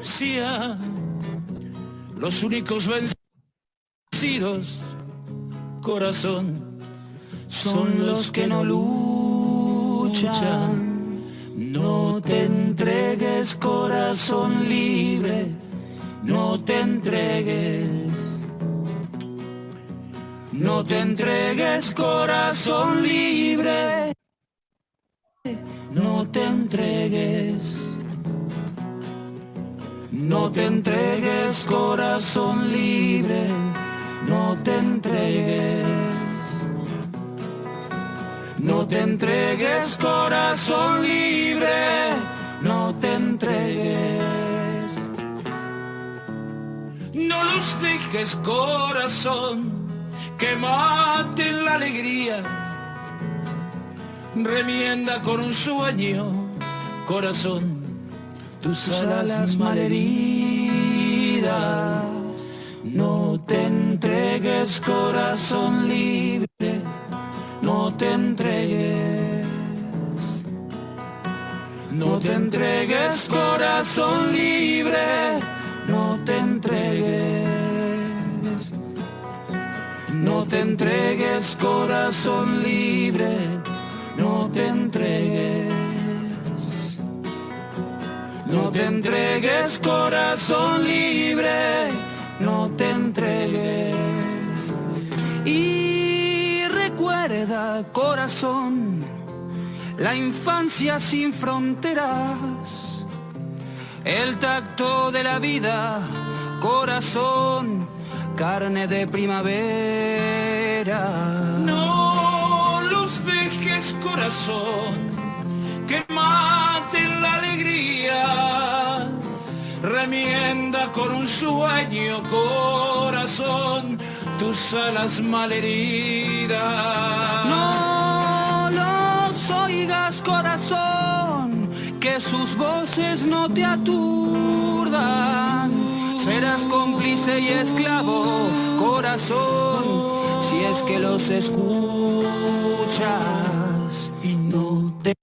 ignorancia. Los únicos vencidos, corazón, son los que no luchan. No te entregues, corazón libre, no te entregues. No te entregues, corazón libre, no te entregues. No te entregues, corazón libre, no te entregues. No te entregues, corazón libre, no te entregues. No los dejes, corazón, que maten la alegría. Remienda con un sueño, corazón, tus alas malheridas. No te entregues, corazón libre, no te entregues. No te entregues, corazón libre, no te entregues. No te entregues, corazón libre, no te entregues. No te entregues, corazón libre, no te entregues. Y recuerda, corazón, la infancia sin fronteras, el tacto de la vida, corazón, carne de primavera. No los dejes, corazón, que maten la alegría. Remienda con un sueño, corazón, tus alas malheridas. No los oigas, corazón, que sus voces no te aturdan. Serás cómplice y esclavo, corazón, si es que los escuchas y no te...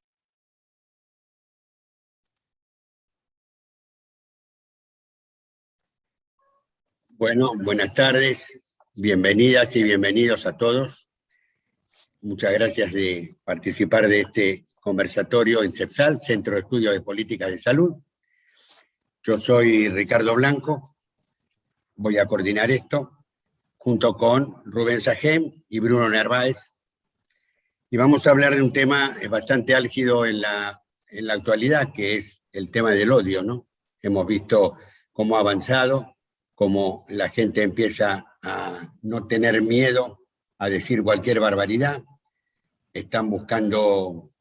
Bueno, buenas tardes, bienvenidas y bienvenidos a todos. Muchas gracias de participar de este conversatorio en CEPSAL, Centro de Estudios de Políticas de Salud. Yo soy Ricardo Blanco, voy a coordinar esto, junto con Rubén Sajem y Bruno Narváez. Y vamos a hablar de un tema bastante álgido en la actualidad, que es el tema del odio, ¿no? Hemos visto cómo ha avanzado, cómo la gente empieza a no tener miedo a decir cualquier barbaridad. Están buscando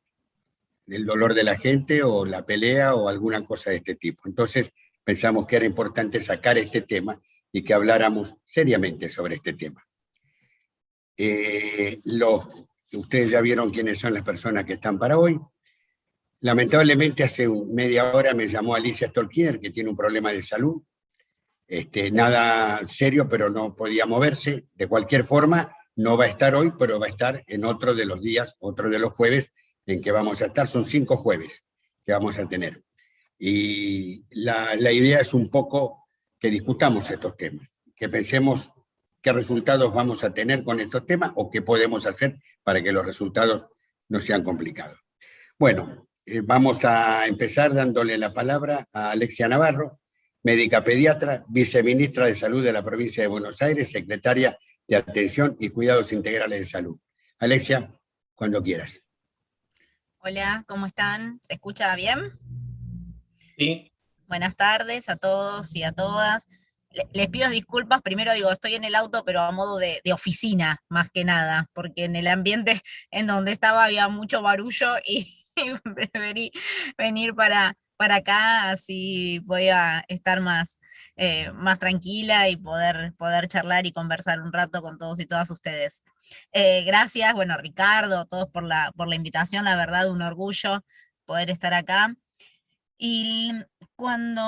el dolor de la gente o la pelea o alguna cosa de este tipo. Entonces pensamos que era importante sacar este tema y que habláramos seriamente sobre este tema. Ustedes ya vieron quiénes son las personas que están para hoy. Lamentablemente hace media hora me llamó Alicia Stolkiner, que tiene un problema de salud. Nada serio, pero no podía moverse. De cualquier forma, no va a estar hoy, pero va a estar en otro de los días, otro de los jueves en que vamos a estar. Son 5 jueves que vamos a tener. Y la idea es un poco que discutamos estos temas, que pensemos qué resultados vamos a tener con estos temas o qué podemos hacer para que los resultados no sean complicados. Bueno, vamos a empezar dándole la palabra a Alexia Navarro, médica pediatra, viceministra de Salud de la provincia de Buenos Aires, secretaria de Atención y Cuidados Integrales de Salud. Alexia, cuando quieras. Hola, ¿cómo están? ¿Se escucha bien? Sí. Buenas tardes a todos y a todas. Les pido disculpas, primero digo, estoy en el auto, pero a modo de oficina, más que nada, porque en el ambiente en donde estaba había mucho barullo y preferí venir para acá, así voy a estar más tranquila y poder charlar y conversar un rato con todos y todas ustedes. Gracias, bueno, Ricardo, todos por la invitación, la verdad, un orgullo poder estar acá. Y cuando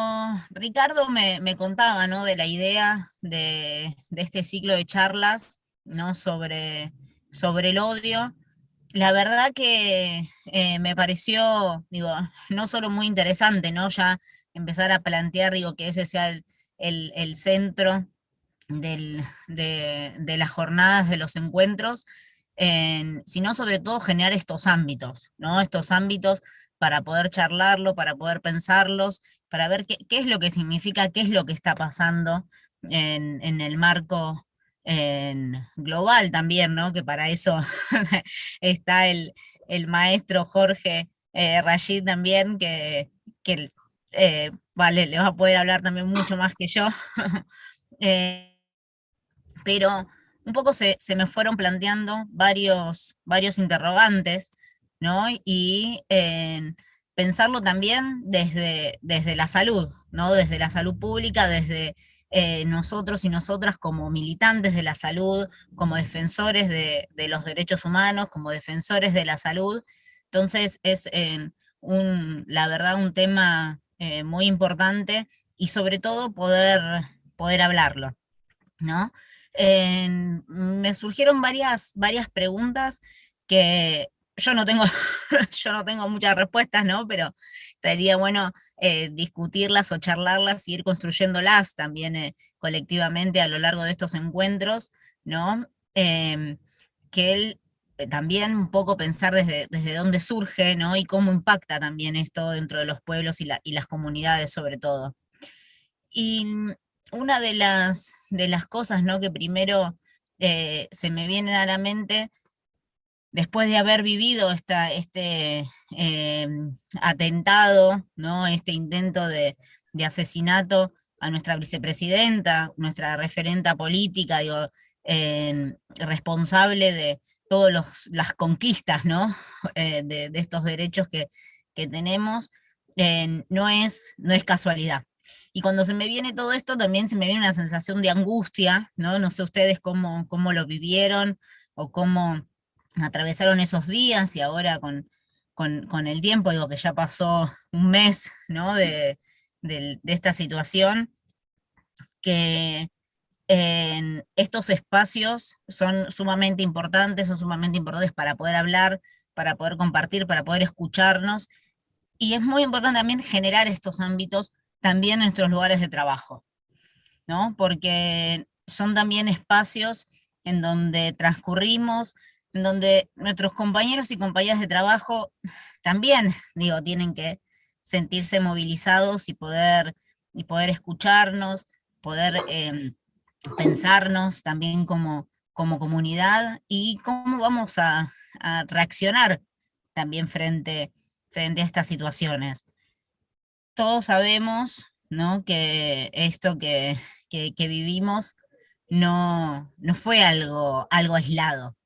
Ricardo me contaba, ¿no?, de la idea de este ciclo de charlas, ¿no?, sobre el odio, la verdad que me pareció, digo, no solo muy interesante, ¿no?, ya empezar a plantear, digo, que ese sea el centro de las jornadas, de los encuentros, sino sobre todo generar estos ámbitos, ¿no? Estos ámbitos para poder charlarlo, para poder pensarlos, para ver qué es lo que significa, qué es lo que está pasando en el marco global también, ¿no? Que para eso está el maestro Jorge Rashid también, que vale, le va a poder hablar también mucho más que yo. Pero un poco se me fueron planteando varios interrogantes, ¿no? Y pensarlo también desde la salud, ¿no? Desde la salud pública, desde nosotros y nosotras como militantes de la salud, como defensores de los derechos humanos, como defensores de la salud. Entonces es la verdad un tema muy importante y sobre todo poder hablarlo, ¿no? Me surgieron varias preguntas que yo no tengo, yo no tengo muchas respuestas, ¿no? Pero estaría bueno discutirlas o charlarlas y ir construyéndolas también colectivamente a lo largo de estos encuentros, ¿no? Que él también un poco pensar desde dónde surge, ¿no? Y cómo impacta también esto dentro de los pueblos y las comunidades sobre todo. Y una de las cosas, ¿no? Que primero se me vienen a la mente, después de haber vivido este atentado, ¿no? Este intento de asesinato a nuestra vicepresidenta, nuestra referenta política, digo, responsable de todas las conquistas, ¿no? De estos derechos que tenemos, no es casualidad. Y cuando se me viene todo esto, también se me viene una sensación de angustia, ¿no? No sé ustedes cómo lo vivieron o cómo atravesaron esos días, y ahora con el tiempo, digo que ya pasó un mes, ¿no? De esta situación, que en estos espacios son sumamente importantes para poder hablar, para poder compartir, para poder escucharnos, y es muy importante también generar estos ámbitos también en nuestros lugares de trabajo, ¿no? Porque son también espacios en donde transcurrimos, en donde nuestros compañeros y compañeras de trabajo también, digo, tienen que sentirse movilizados y poder escucharnos, poder pensarnos también como comunidad, y cómo vamos a reaccionar también frente a estas situaciones. Todos sabemos, ¿no? Que esto que vivimos no fue algo aislado,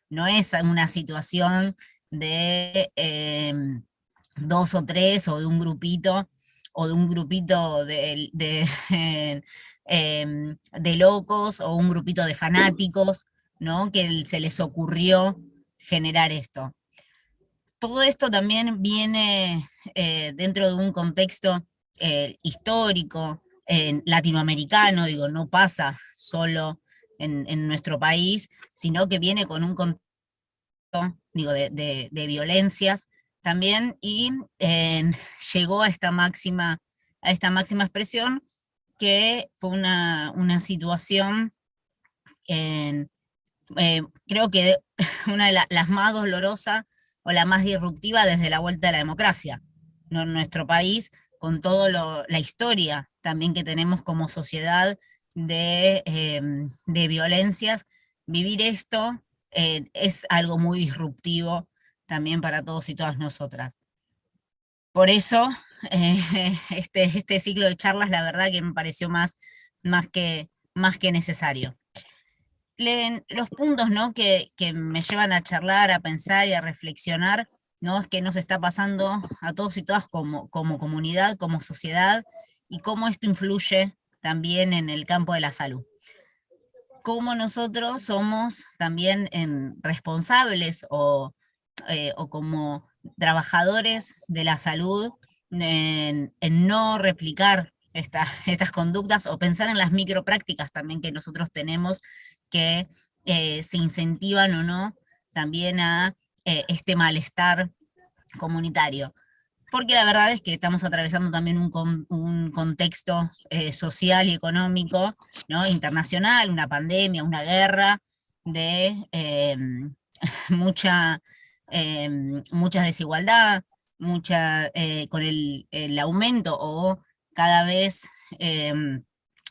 no es una situación de dos o tres, o de un grupito de locos, o un grupito de fanáticos, ¿no? Que se les ocurrió generar esto. Todo esto también viene dentro de un contexto histórico, latinoamericano, digo, no pasa solo en nuestro país, sino que viene con un contexto, digo, de violencias también, y llegó a esta máxima expresión, que fue una situación, creo que una de las más dolorosas o la más disruptiva desde la vuelta a la democracia, ¿no? En nuestro país, con toda la historia también que tenemos como sociedad de violencias, vivir esto es algo muy disruptivo también para todos y todas nosotras. Por eso, este ciclo de charlas, la verdad que me pareció más que necesario. Los puntos, ¿no? que me llevan a charlar, a pensar y a reflexionar, ¿no? Es que nos está pasando a todos y todas como comunidad, como sociedad, y cómo esto influye también en el campo de la salud. Cómo nosotros somos también responsables o como trabajadores de la salud, en no replicar estas conductas, o pensar en las microprácticas también que nosotros tenemos, que se incentivan o no también a este malestar comunitario. porque la verdad es que estamos atravesando también un contexto social y económico, ¿no? Internacional, una pandemia, una guerra, de mucha, mucha desigualdad, con el aumento o cada vez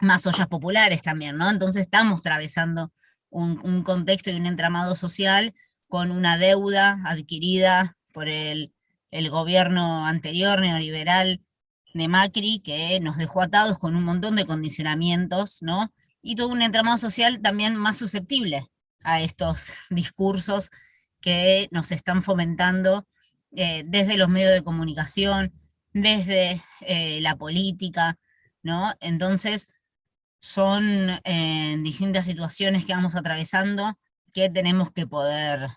más ollas populares también, ¿no? Entonces estamos atravesando un contexto y un entramado social con una deuda adquirida por el gobierno anterior neoliberal de Macri, que nos dejó atados con un montón de condicionamientos, ¿no? Y todo un entramado social también más susceptible a estos discursos que nos están fomentando desde los medios de comunicación, desde la política, ¿no? Entonces, son distintas situaciones que vamos atravesando que tenemos que poder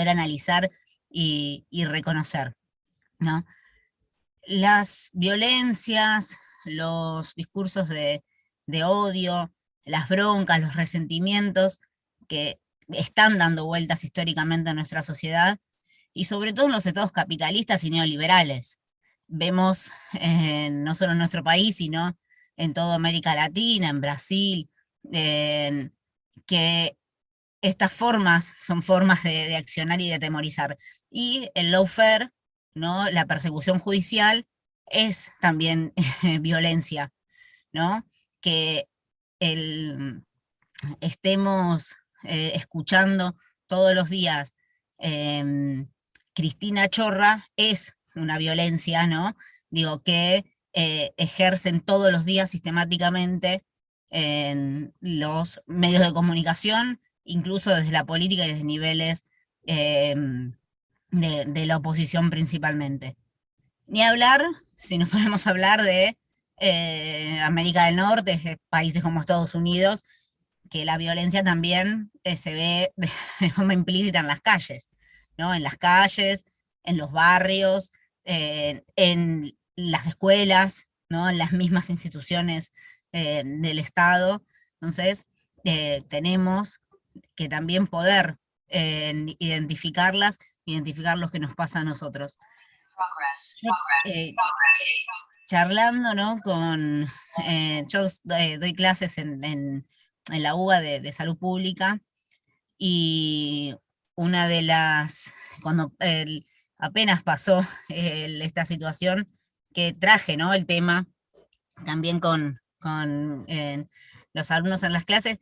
analizar y reconocer, ¿no? Las violencias, los discursos de odio, las broncas, los resentimientos que están dando vueltas históricamente en nuestra sociedad, y sobre todo en los estados capitalistas y neoliberales. Vemos no solo en nuestro país, sino en toda América Latina, en Brasil, que estas formas son formas de accionar y de atemorizar. Y el lawfare, ¿no? La persecución judicial, es también violencia, ¿no? Que estemos escuchando todos los días Cristina Chorra es una violencia, ¿no? Digo, que ejercen todos los días sistemáticamente en los medios de comunicación, incluso desde la política y desde niveles de la oposición principalmente. Ni hablar, si nos podemos hablar de América del Norte, de países como Estados Unidos, que la violencia también se ve de forma implícita en las calles, ¿no? En las calles, en los barrios, en las escuelas, ¿no? En las mismas instituciones del Estado. Entonces, tenemos que también poder identificar lo que nos pasa a nosotros. Yo, charlando, ¿no? Yo doy clases en la UBA de Salud Pública, y una de las, cuando apenas pasó esta situación, que traje, ¿no? El tema también con los alumnos en las clases,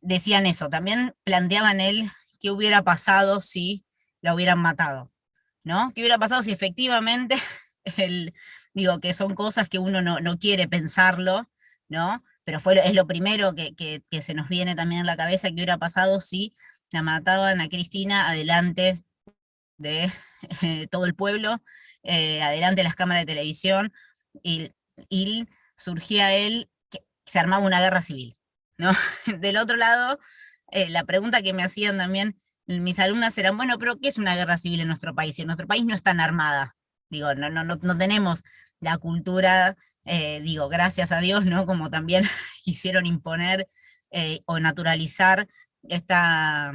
decían eso, también planteaban qué hubiera pasado si la hubieran matado, ¿no? ¿Qué hubiera pasado si efectivamente, digo, que son cosas que uno no quiere pensarlo, ¿no? Pero es lo primero que se nos viene también en la cabeza, qué hubiera pasado si la mataban a Cristina adelante de todo el pueblo, adelante de las cámaras de televisión, y surgía que se armaba una guerra civil, ¿no? Del otro lado, la pregunta que me hacían también mis alumnas eran, bueno, pero ¿qué es una guerra civil en nuestro país? Y en nuestro país no están armada. Digo, no tenemos la cultura, digo, gracias a Dios, ¿no? Como también quisieron imponer o naturalizar esta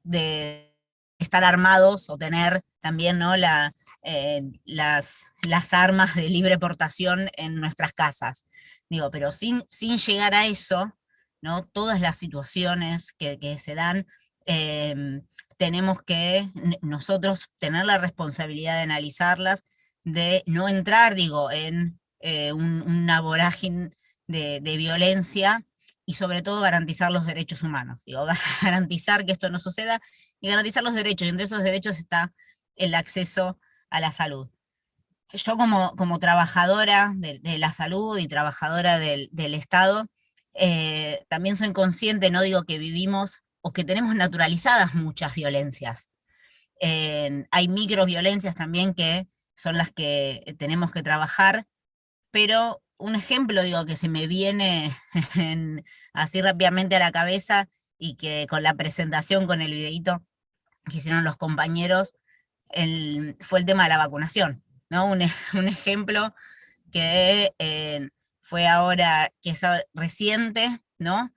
de estar armados o tener también, ¿no? Las armas de libre portación en nuestras casas. Digo, pero sin llegar a eso, ¿no? Todas las situaciones que se dan, tenemos que nosotros tener la responsabilidad de analizarlas, de no entrar, digo, en una vorágine de violencia, y sobre todo garantizar los derechos humanos. Digo, garantizar que esto no suceda y garantizar los derechos, y entre esos derechos está el acceso a la salud. Yo como trabajadora de la salud y trabajadora del Estado, también soy consciente, no digo que vivimos o que tenemos naturalizadas muchas violencias. Hay microviolencias también que son las que tenemos que trabajar, pero un ejemplo, digo, que se me viene así rápidamente a la cabeza, y que con la presentación, con el videíto que hicieron los compañeros, fue el tema de la vacunación, ¿no? Un ejemplo que fue ahora, que es reciente, ¿no?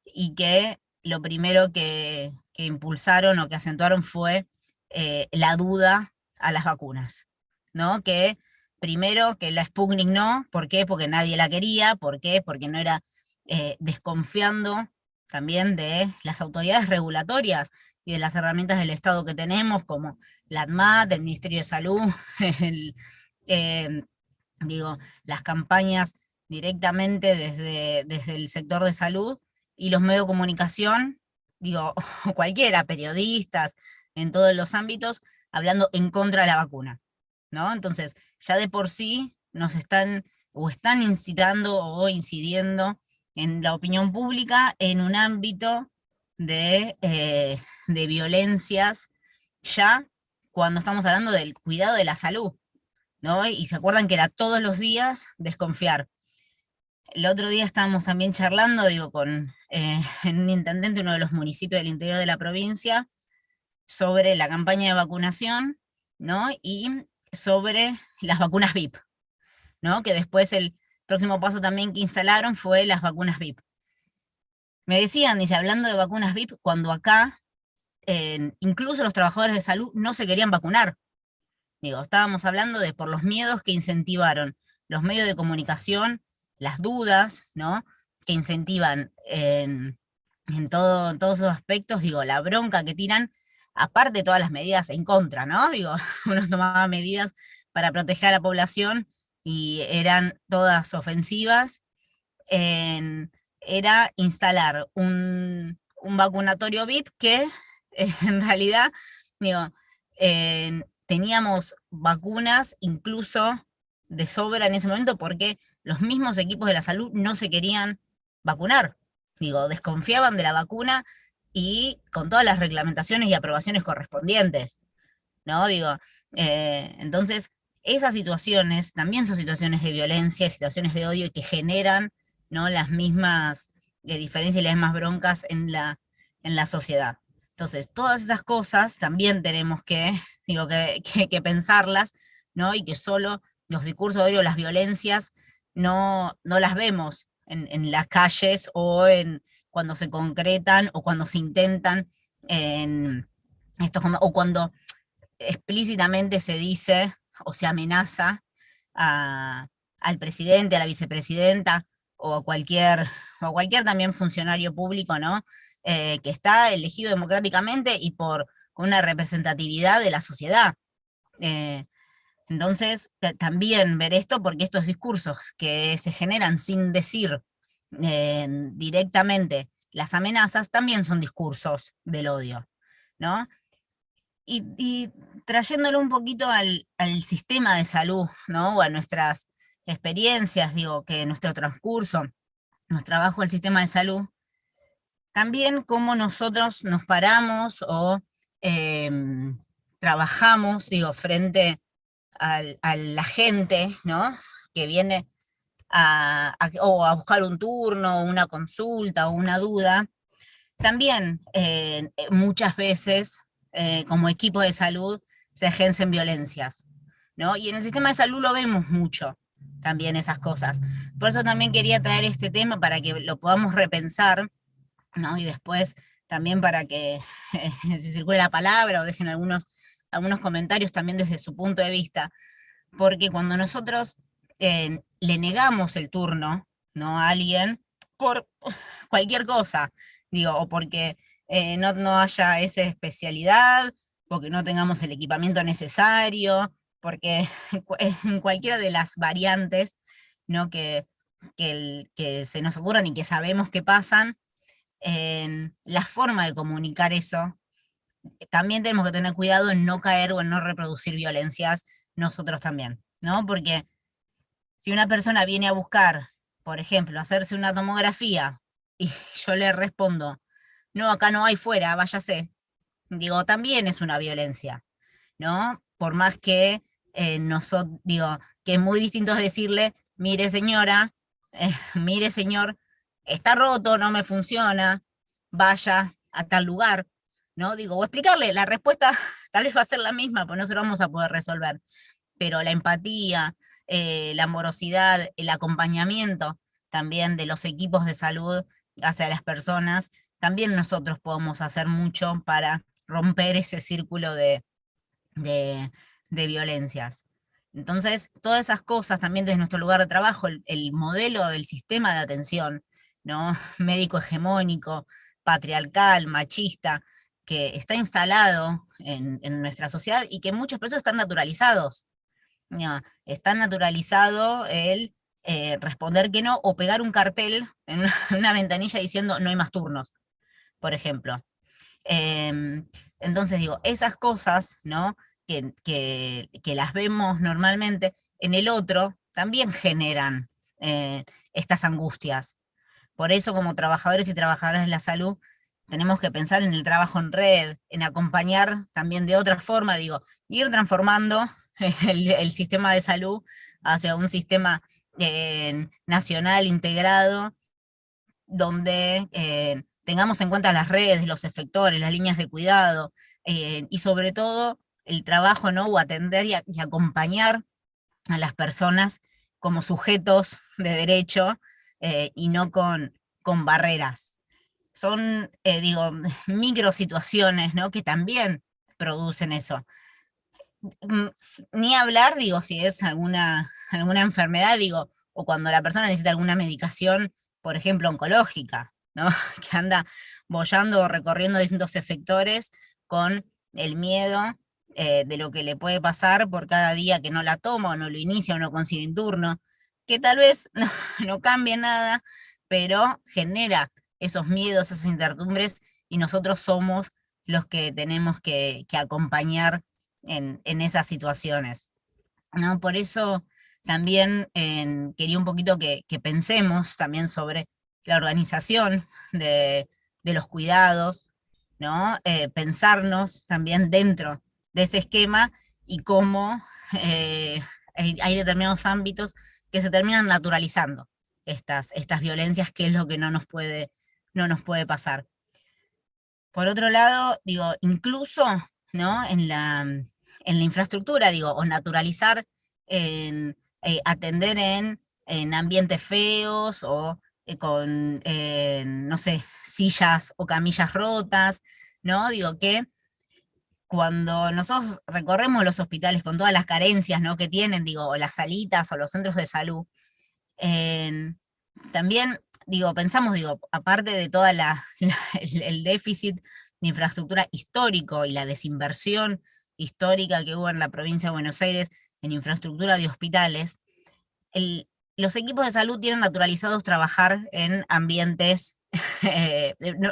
Y que lo primero que impulsaron o que acentuaron fue la duda a las vacunas, ¿no? Que primero que la Sputnik no, ¿por qué? Porque nadie la quería, ¿por qué? Porque no era desconfiando también de las autoridades regulatorias y de las herramientas del Estado que tenemos, como la ANMAT, el Ministerio de Salud, el, eh, digo, las campañas directamente desde el sector de salud y los medios de comunicación, digo, cualquiera, periodistas, en todos los ámbitos, hablando en contra de la vacuna, ¿no? Entonces, ya de por sí nos están incitando o incidiendo en la opinión pública en un ámbito de violencias, ya cuando estamos hablando del cuidado de la salud, ¿no? Y se acuerdan que era todos los días desconfiar. El otro día estábamos también charlando, digo, con un intendente de uno de los municipios del interior de la provincia, sobre la campaña de vacunación, ¿no? Y sobre las vacunas VIP, ¿no? Que después el próximo paso también que instalaron fue las vacunas VIP. Me decían, dice, hablando de vacunas VIP, cuando acá, incluso los trabajadores de salud no se querían vacunar. Digo, estábamos hablando de por los miedos que incentivaron los medios de comunicación, las dudas, ¿no? Que incentivan en todos esos aspectos, digo, la bronca que tiran, aparte de todas las medidas en contra, ¿no? Digo, uno tomaba medidas para proteger a la población y eran todas ofensivas. Era instalar un vacunatorio VIP que en realidad, digo, teníamos vacunas incluso de sobra en ese momento porque los mismos equipos de la salud no se querían vacunar. Digo, desconfiaban de la vacuna y con todas las reglamentaciones y aprobaciones correspondientes, ¿no? Digo, entonces, esas situaciones también son situaciones de violencia, situaciones de odio que generan, ¿no? Las mismas diferencias y las mismas broncas en la sociedad. Entonces, todas esas cosas también tenemos que pensarlas, ¿no? Y que solo los discursos de odio, las violencias, no las vemos en las calles o cuando se concretan o cuando se intentan o cuando explícitamente se dice o se amenaza al presidente, a la vicepresidenta o a cualquier también funcionario público, ¿no? Que está elegido democráticamente y con una representatividad de la sociedad. Entonces, también ver esto, porque estos discursos que se generan sin decir directamente las amenazas, también son discursos del odio, ¿no? Y trayéndolo un poquito al sistema de salud, ¿no? O a nuestras experiencias, digo, que nuestro transcurso, nuestro trabajo del sistema de salud, también cómo nosotros nos paramos o trabajamos, digo, frente a la gente, ¿no? Que viene o a buscar un turno, una consulta o una duda. También muchas veces, como equipo de salud, se ejercen violencias, ¿no? Y en el sistema de salud lo vemos mucho, también esas cosas. Por eso también quería traer este tema para que lo podamos repensar, ¿no? Y después también para que se circule la palabra o dejen algunos comentarios también desde su punto de vista, porque cuando nosotros le negamos el turno, ¿no? A alguien por cualquier cosa, digo, o porque no haya esa especialidad, porque no tengamos el equipamiento necesario, porque en cualquiera de las variantes, ¿no? que se nos ocurran y que sabemos que pasan, la forma de comunicar eso, también tenemos que tener cuidado en no caer o en no reproducir violencias nosotros también, ¿no? Porque si una persona viene a buscar, por ejemplo, hacerse una tomografía, y yo le respondo, no, acá no hay, fuera, váyase, digo, también es una violencia, ¿no? Por más que digo, que es muy distinto decirle, mire señora, mire señor, está roto, no me funciona, vaya a tal lugar, ¿no? Digo, o explicarle, la respuesta tal vez va a ser la misma, pues no se lo vamos a poder resolver, pero la empatía, la amorosidad, el acompañamiento también de los equipos de salud hacia las personas, también nosotros podemos hacer mucho para romper ese círculo de de violencias. Entonces, todas esas cosas también desde nuestro lugar de trabajo, el modelo del sistema de atención, ¿no? Médico hegemónico, patriarcal, machista, que está instalado en nuestra sociedad y que en muchos casos están naturalizados. ¿No? Está naturalizado el responder que no o pegar un cartel en una ventanilla diciendo no hay más turnos, por ejemplo. Entonces digo, esas cosas, ¿no? que las vemos normalmente, en el otro también generan estas angustias. Por eso, como trabajadores y trabajadoras de la salud, tenemos que pensar en el trabajo en red, en acompañar también de otra forma, digo, ir transformando el sistema de salud hacia un sistema nacional integrado, donde tengamos en cuenta las redes, los efectores, las líneas de cuidado, y sobre todo el trabajo, ¿no? O atender y acompañar a las personas como sujetos de derecho y no con barreras. Son, digo, micro situaciones, ¿no? Que también producen eso. Ni hablar, digo, si es alguna enfermedad, digo, o cuando la persona necesita alguna medicación, por ejemplo, oncológica, ¿no? Que anda boyando o recorriendo distintos efectores con el miedo de lo que le puede pasar por cada día que no la toma, o no lo inicia, o no consigue un turno, que tal vez no cambie nada, pero genera esos miedos, esas incertidumbres, y nosotros somos los que tenemos que acompañar en esas situaciones, ¿no? Por eso también quería un poquito que pensemos también sobre la organización de los cuidados, ¿no? Pensarnos también dentro de ese esquema y cómo hay determinados ámbitos que se terminan naturalizando estas violencias, que es lo que no nos puede pasar. Por otro lado, digo, incluso, ¿no? en la infraestructura, digo, o naturalizar atender en ambientes feos, o con, no sé, sillas o camillas rotas, ¿no? Digo que cuando nosotros recorremos los hospitales con todas las carencias, ¿no? que tienen, digo, o las salitas o los centros de salud, también, digo, pensamos, digo, aparte de toda el déficit de infraestructura histórico y la desinversión histórica que hubo en la provincia de Buenos Aires en infraestructura de hospitales, los equipos de salud tienen naturalizados trabajar en ambientes,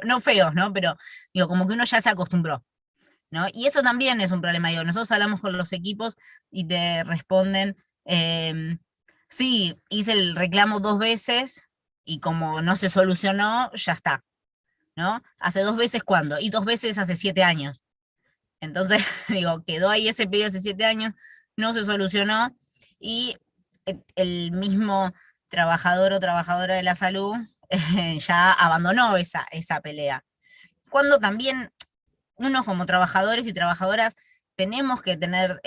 no feos, ¿no? Pero digo, como que uno ya se acostumbró, ¿no? Y eso también es un problema, digo, nosotros hablamos con los equipos y te responden, sí, hice el reclamo 2 veces, y como no se solucionó, ya está, ¿no? ¿Hace 2 veces cuándo? Y 2 veces hace 7 años. Entonces, digo, quedó ahí ese pedido hace 7 años, no se solucionó, y el mismo trabajador o trabajadora de la salud ya abandonó esa pelea. Cuando también uno como trabajadores y trabajadoras tenemos que tener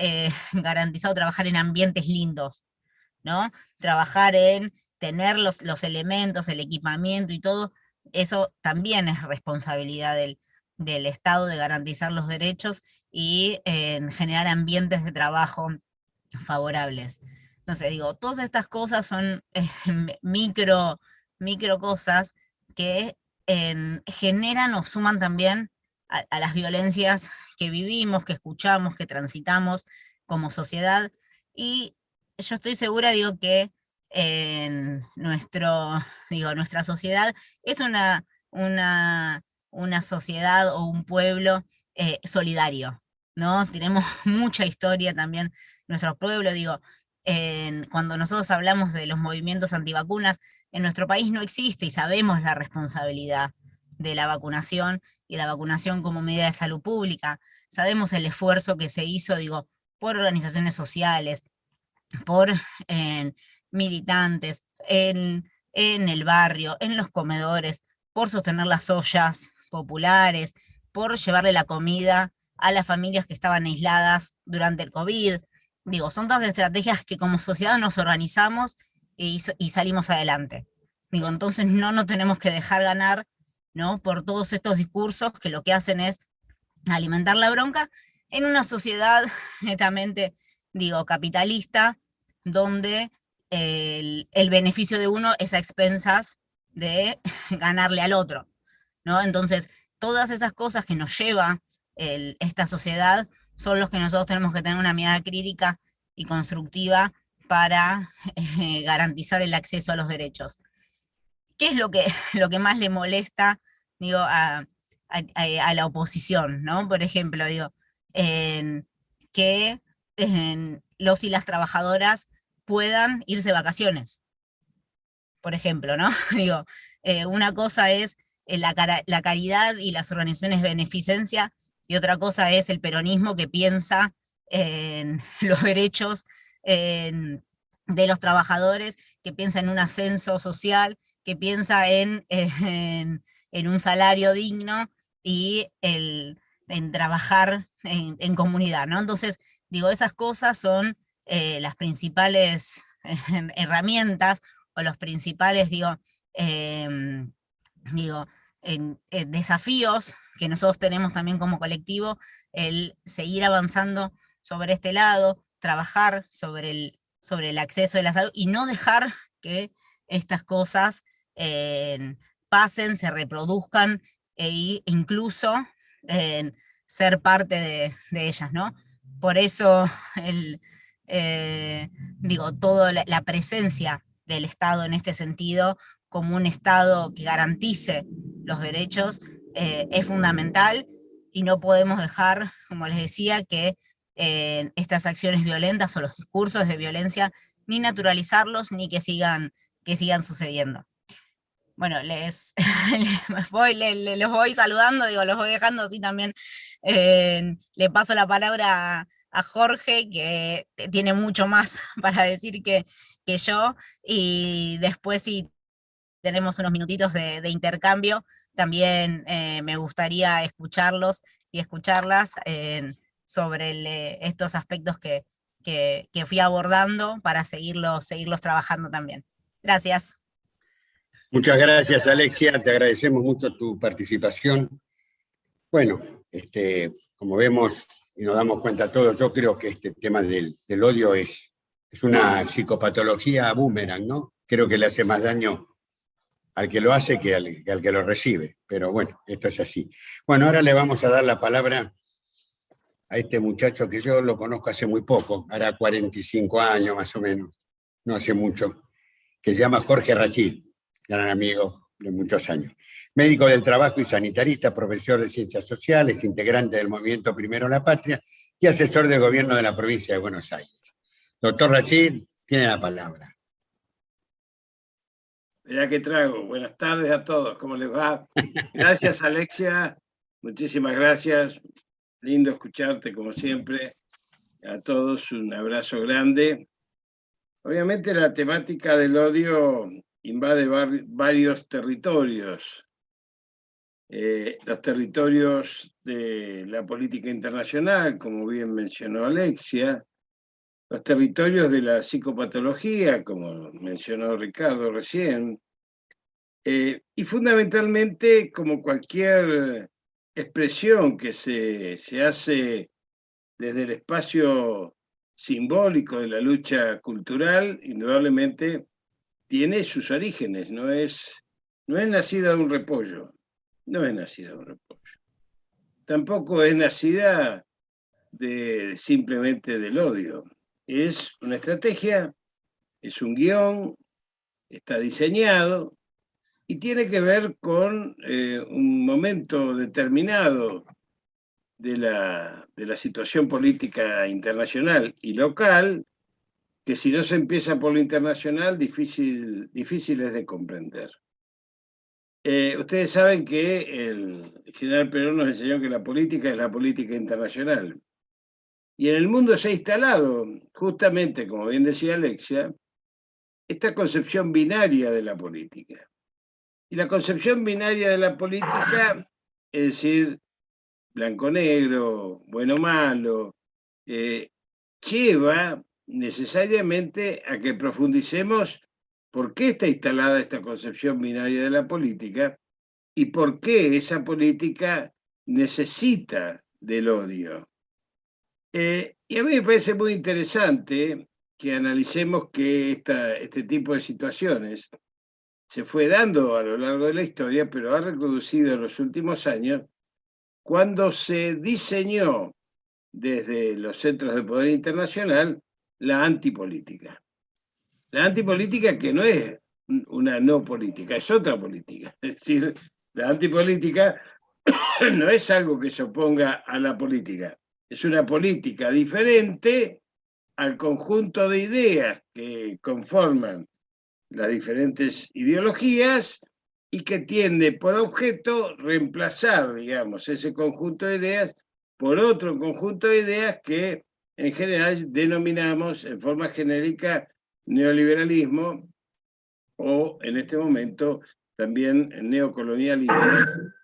garantizado trabajar en ambientes lindos, ¿no? Trabajar en tener los elementos, el equipamiento y todo, eso también es responsabilidad del Estado, de garantizar los derechos y generar ambientes de trabajo favorables. Entonces digo, todas estas cosas son micro cosas que generan o suman también a las violencias que vivimos, que escuchamos, que transitamos como sociedad, y yo estoy segura, digo, que nuestra sociedad es una sociedad o un pueblo solidario, ¿no? Tenemos mucha historia también, nuestro pueblo, digo, cuando nosotros hablamos de los movimientos antivacunas, en nuestro país no existe, y sabemos la responsabilidad de la vacunación, y la vacunación como medida de salud pública, sabemos el esfuerzo que se hizo, digo, por organizaciones sociales, por militantes, en el barrio, en los comedores, por sostener las ollas populares, por llevarle la comida a las familias que estaban aisladas durante el COVID. Digo, son todas estrategias que como sociedad nos organizamos y salimos adelante. Digo, entonces no nos tenemos que dejar ganar, ¿no? por todos estos discursos que lo que hacen es alimentar la bronca en una sociedad netamente, digo, capitalista, donde el beneficio de uno es a expensas de ganarle al otro, ¿no? Entonces, todas esas cosas que nos lleva esta sociedad son los que nosotros tenemos que tener una mirada crítica y constructiva para garantizar el acceso a los derechos. ¿Qué es lo que más le molesta, digo, a la oposición, ¿no? Por ejemplo, digo, que los y las trabajadoras puedan irse de vacaciones, por ejemplo, ¿no? Digo, una cosa es la caridad y las organizaciones de beneficencia, y otra cosa es el peronismo que piensa en los derechos de los trabajadores, que piensa en un ascenso social, que piensa en un salario digno y en trabajar en comunidad, ¿no? Entonces, digo, esas cosas son las principales herramientas o los principales, digo, desafíos que nosotros tenemos también como colectivo, el seguir avanzando sobre este lado, trabajar sobre el acceso de la salud y no dejar que estas cosas pasen, se reproduzcan e incluso ser parte de ellas, ¿no? Por eso digo, toda la presencia del Estado en este sentido, como un Estado que garantice los derechos, es fundamental, y no podemos dejar, como les decía, que estas acciones violentas o los discursos de violencia, ni naturalizarlos, ni que sigan sucediendo. Bueno, les voy saludando, digo, los voy dejando así también. Le paso la palabra a Jorge, que tiene mucho más para decir que yo, y después, si tenemos unos minutitos de intercambio, también me gustaría escucharlos y escucharlas sobre estos aspectos que fui abordando para seguirlos trabajando también. Gracias. Muchas gracias, Alexia, te agradecemos mucho tu participación. Bueno, como vemos y nos damos cuenta todos, yo creo que este tema del odio es una psicopatología boomerang, ¿no? Creo que le hace más daño al que lo hace que al que lo recibe, pero bueno, esto es así. Bueno, ahora le vamos a dar la palabra a este muchacho que yo lo conozco hace muy poco, hará 45 años más o menos, no hace mucho, que se llama Jorge Rachid, gran amigo de muchos años. Médico del trabajo y sanitarista, profesor de ciencias sociales, integrante del movimiento Primero la Patria y asesor del gobierno de la provincia de Buenos Aires. Doctor Rachid, tiene la palabra. Mirá qué trago. Buenas tardes a todos. ¿Cómo les va? Gracias, Alexia. Muchísimas gracias. Lindo escucharte, como siempre. A todos un abrazo grande. Obviamente la temática del odio invade varios territorios. Los territorios de la política internacional, como bien mencionó Alexia, los territorios de la psicopatología, como mencionó Ricardo recién, y fundamentalmente, como cualquier expresión que se hace desde el espacio simbólico de la lucha cultural, indudablemente tiene sus orígenes, no es nacida de un repollo, no es nacida de un repollo. Tampoco es nacida simplemente del odio. Es una estrategia, es un guión, está diseñado y tiene que ver con un momento determinado de la situación política internacional y local, que si no se empieza por lo internacional, difícil es de comprender. Ustedes saben que el general Perón nos enseñó que la política es la política internacional. Y en el mundo se ha instalado, justamente, como bien decía Alexia, esta concepción binaria de la política. Y la concepción binaria de la política, es decir, blanco-negro, bueno-malo, lleva necesariamente a que profundicemos por qué está instalada esta concepción binaria de la política y por qué esa política necesita del odio. Y a mí me parece muy interesante que analicemos que este tipo de situaciones se fue dando a lo largo de la historia, pero ha reproducido en los últimos años cuando se diseñó desde los centros de poder internacional la antipolítica. La antipolítica que no es una no política, es otra política. Es decir, la antipolítica no es algo que se oponga a la política, es una política diferente al conjunto de ideas que conforman las diferentes ideologías y que tiende por objeto reemplazar, digamos, ese conjunto de ideas por otro conjunto de ideas que en general denominamos en forma genérica neoliberalismo o en este momento también neocolonialismo,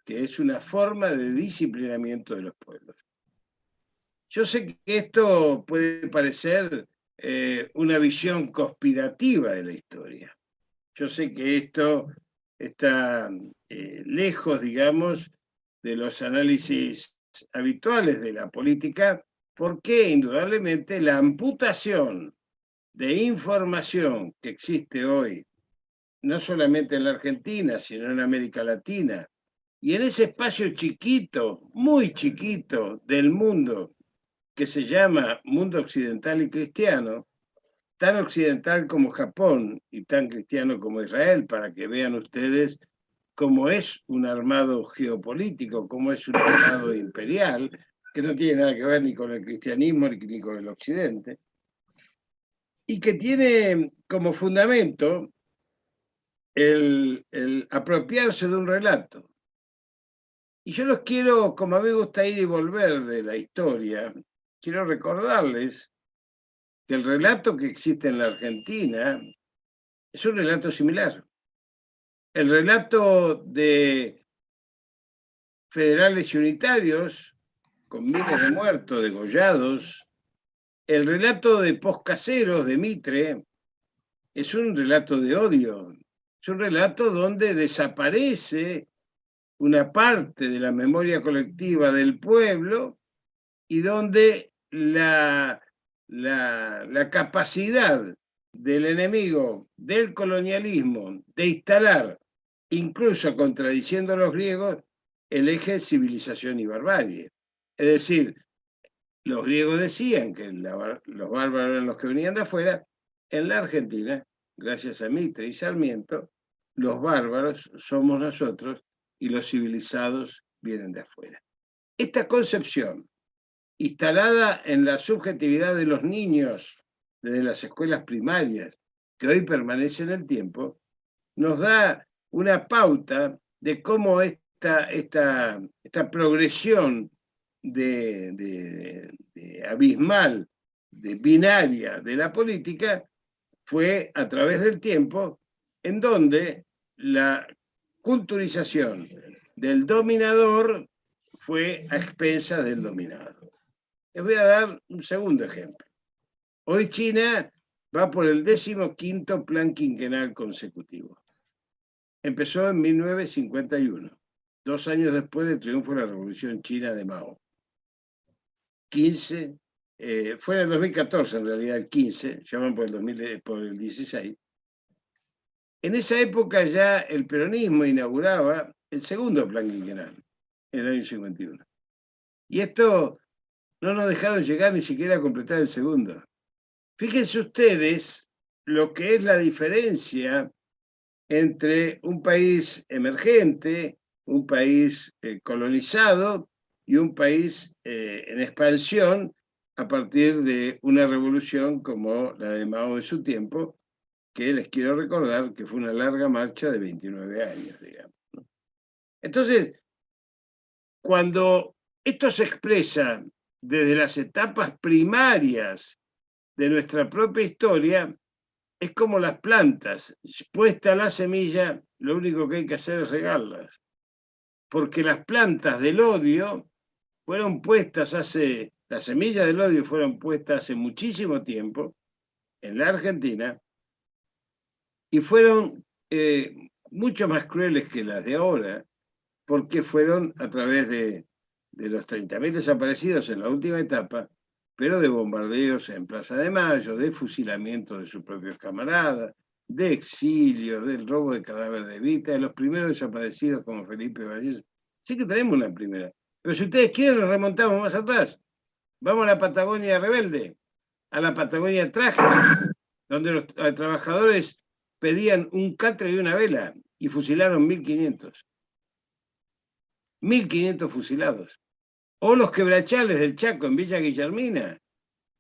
que es una forma de disciplinamiento de los pueblos. Yo sé que esto puede parecer una visión conspirativa de la historia. Yo sé que esto está lejos, digamos, de los análisis habituales de la política, porque indudablemente la amputación de información que existe hoy, no solamente en la Argentina, sino en América Latina, y en ese espacio chiquito, muy chiquito del mundo, que se llama mundo occidental y cristiano, tan occidental como Japón y tan cristiano como Israel, para que vean ustedes cómo es un armado geopolítico, cómo es un armado imperial, que no tiene nada que ver ni con el cristianismo ni con el occidente, y que tiene como fundamento el apropiarse de un relato. Y yo los quiero, como a mí me gusta ir y volver de la historia, quiero recordarles que el relato que existe en la Argentina es un relato similar. El relato de federales y unitarios, con miles de muertos, degollados, el relato de poscaseros de Mitre, es un relato de odio, es un relato donde desaparece una parte de la memoria colectiva del pueblo y donde la capacidad del enemigo del colonialismo de instalar, incluso contradiciendo a los griegos, el eje civilización y barbarie. Es decir, los griegos decían que los bárbaros eran los que venían de afuera. En la Argentina, gracias a Mitre y Sarmiento, los bárbaros somos nosotros y los civilizados vienen de afuera. Esta concepción, instalada en la subjetividad de los niños desde las escuelas primarias, que hoy permanece en el tiempo, nos da una pauta de cómo esta progresión de abismal, de binaria de la política, fue a través del tiempo, en donde la culturización del dominador fue a expensas del dominado. Les voy a dar un segundo ejemplo. Hoy China va por el 15º plan quinquenal consecutivo. Empezó en 1951, 2 años después del triunfo de la Revolución China de Mao. Fue en el 2014, en realidad el 15, ya van por el 16. En esa época ya el peronismo inauguraba el segundo plan quinquenal, en el año 51. Y esto no nos dejaron llegar ni siquiera a completar el segundo. Fíjense ustedes lo que es la diferencia entre un país emergente, un país colonizado y un país en expansión a partir de una revolución como la de Mao de su tiempo, que les quiero recordar que fue una larga marcha de 29 años, digamos, ¿no? Entonces, cuando esto se expresa desde las etapas primarias de nuestra propia historia, es como las plantas, puesta la semilla, lo único que hay que hacer es regarlas. Porque las plantas del odio fueron puestas las semillas del odio fueron puestas hace muchísimo tiempo en la Argentina y fueron mucho más crueles que las de ahora, porque fueron a través de los 30.000 desaparecidos en la última etapa, pero de bombardeos en Plaza de Mayo, de fusilamiento de sus propios camaradas, de exilio, del robo de cadáver de Evita, de los primeros desaparecidos como Felipe Vallés. Sí que tenemos una primera. Pero si ustedes quieren, nos remontamos más atrás. Vamos a la Patagonia rebelde, a la Patagonia trágica, donde los trabajadores pedían un catre y una vela y fusilaron 1.500. 1.500 fusilados. O los quebrachales del Chaco en Villa Guillermina,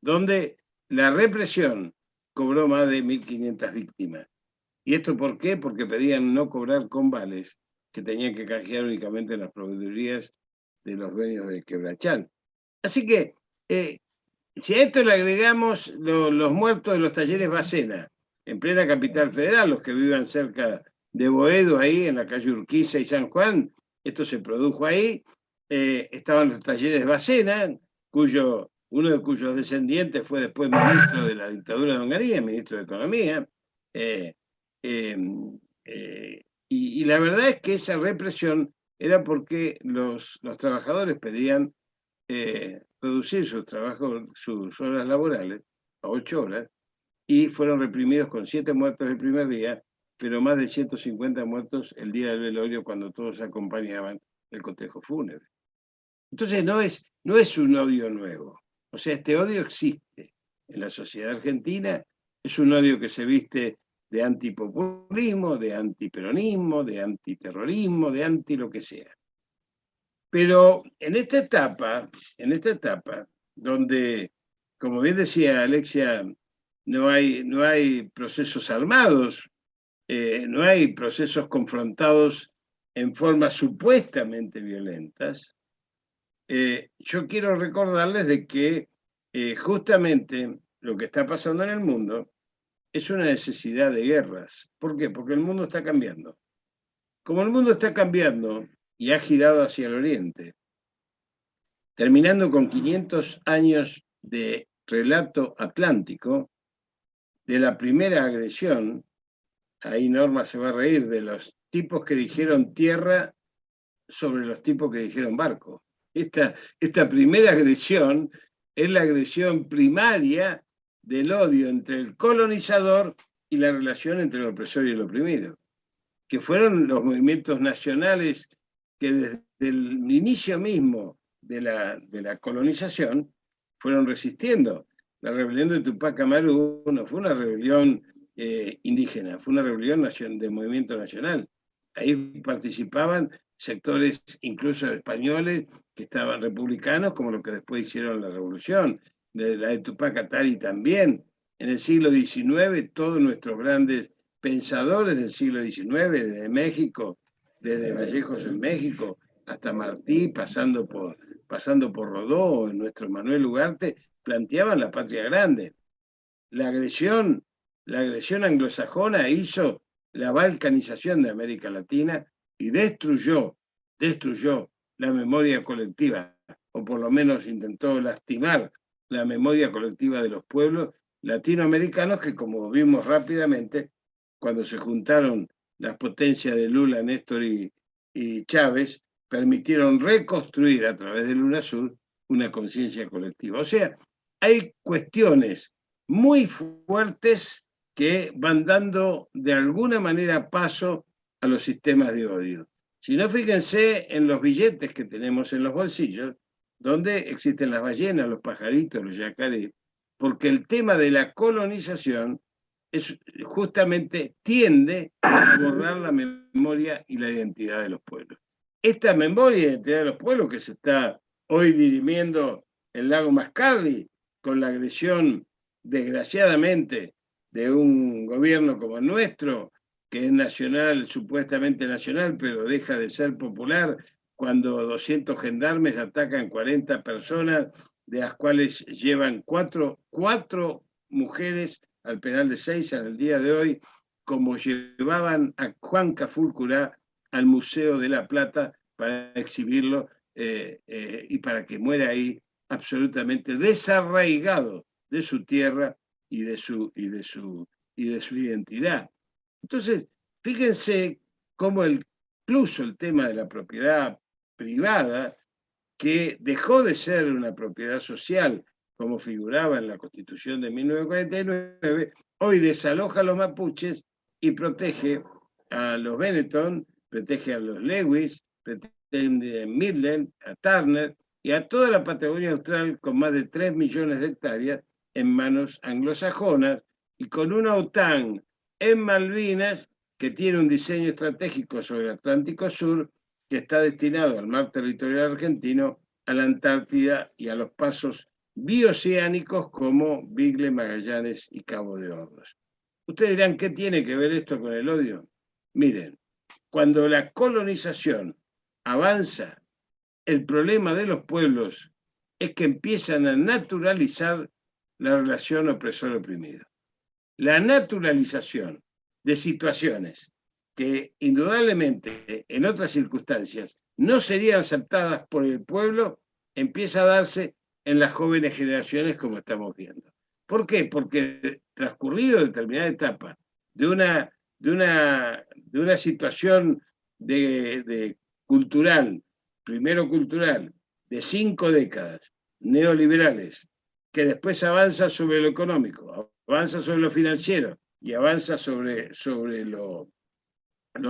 donde la represión cobró más de 1.500 víctimas. ¿Y esto por qué? Porque pedían no cobrar con vales, que tenían que canjear únicamente en las proveedurías de los dueños del quebrachal. Así que, si a esto le agregamos los muertos de los talleres Bacena, en plena capital federal, los que vivan cerca de Boedo, ahí en la calle Urquiza y San Juan, esto se produjo ahí, estaban los talleres Bacena, uno de cuyos descendientes fue después ministro de la dictadura de Hungría, ministro de Economía, y la verdad es que esa represión era porque los trabajadores pedían reducir sus horas laborales a 8 horas, y fueron reprimidos con 7 muertos el primer día, pero más de 150 muertos el día del velorio, cuando todos acompañaban el cotejo fúnebre. Entonces no es un odio nuevo. O sea, este odio existe en la sociedad argentina, es un odio que se viste de antipopulismo, de antiperonismo, de antiterrorismo, de anti lo que sea. Pero en esta etapa, donde, como bien decía Alexia, no hay procesos armados, no hay procesos confrontados en formas supuestamente violentas, yo quiero recordarles de que justamente lo que está pasando en el mundo es una necesidad de guerras. ¿Por qué? Porque el mundo está cambiando. Como el mundo está cambiando y ha girado hacia el oriente, terminando con 500 años de relato atlántico, de la primera agresión, ahí Norma se va a reír, de los tipos que dijeron tierra sobre los tipos que dijeron barco. Esta primera agresión es la agresión primaria del odio entre el colonizador y la relación entre el opresor y el oprimido, que fueron los movimientos nacionales que desde el inicio mismo de la colonización fueron resistiendo. La rebelión de Tupac Amaru no fue una rebelión indígena, fue una rebelión de movimiento nacional. Ahí participaban sectores incluso españoles que estaban republicanos, como lo que después hicieron la revolución, la de Tupac Atari también. En el siglo XIX, todos nuestros grandes pensadores del siglo XIX, desde México, desde Vallejos en México, hasta Martí, pasando por Rodó, nuestro Manuel Ugarte, planteaban la patria grande. La agresión anglosajona hizo la balcanización de América Latina y destruyó la memoria colectiva, o por lo menos intentó lastimar la memoria colectiva de los pueblos latinoamericanos, que, como vimos rápidamente, cuando se juntaron las potencias de Lula, Néstor y Chávez, permitieron reconstruir a través del UNASUR una conciencia colectiva. O sea, hay cuestiones muy fuertes que van dando de alguna manera paso a los sistemas de odio. Si no, fíjense en los billetes que tenemos en los bolsillos, donde existen las ballenas, los pajaritos, los yacarés, porque el tema de la colonización justamente tiende a borrar la memoria y la identidad de los pueblos. Esta memoria y identidad de los pueblos que se está hoy dirimiendo el lago Mascardi con la agresión, desgraciadamente, de un gobierno como el nuestro, que es nacional, supuestamente nacional, pero deja de ser popular cuando 200 gendarmes atacan 40 personas, de las cuales llevan cuatro mujeres al penal de Seiza en el día de hoy, como llevaban a Juan Cafulcurá al Museo de la Plata para exhibirlo y para que muera ahí absolutamente desarraigado de su tierra y de su identidad. Entonces, fíjense cómo incluso el tema de la propiedad privada, que dejó de ser una propiedad social como figuraba en la Constitución de 1949, hoy desaloja a los mapuches y protege a los Benetton, protege a los Lewis, protege a Midland, a Turner y a toda la Patagonia Austral con más de 3 millones de hectáreas en manos anglosajonas y con una OTAN en Malvinas que tiene un diseño estratégico sobre el Atlántico Sur que está destinado al mar territorial argentino, a la Antártida y a los pasos bioceánicos como Beagle, Magallanes y Cabo de Hornos. Ustedes dirán, ¿qué tiene que ver esto con el odio? Miren, cuando la colonización avanza, el problema de los pueblos es que empiezan a naturalizar la relación opresor-oprimido. La naturalización de situaciones que indudablemente en otras circunstancias no serían aceptadas por el pueblo, empieza a darse en las jóvenes generaciones como estamos viendo. ¿Por qué? Porque transcurrido determinada etapa de una situación cultural, primero cultural, de 5 décadas, neoliberales, que después avanza sobre lo económico, avanza sobre lo financiero y avanza sobre lo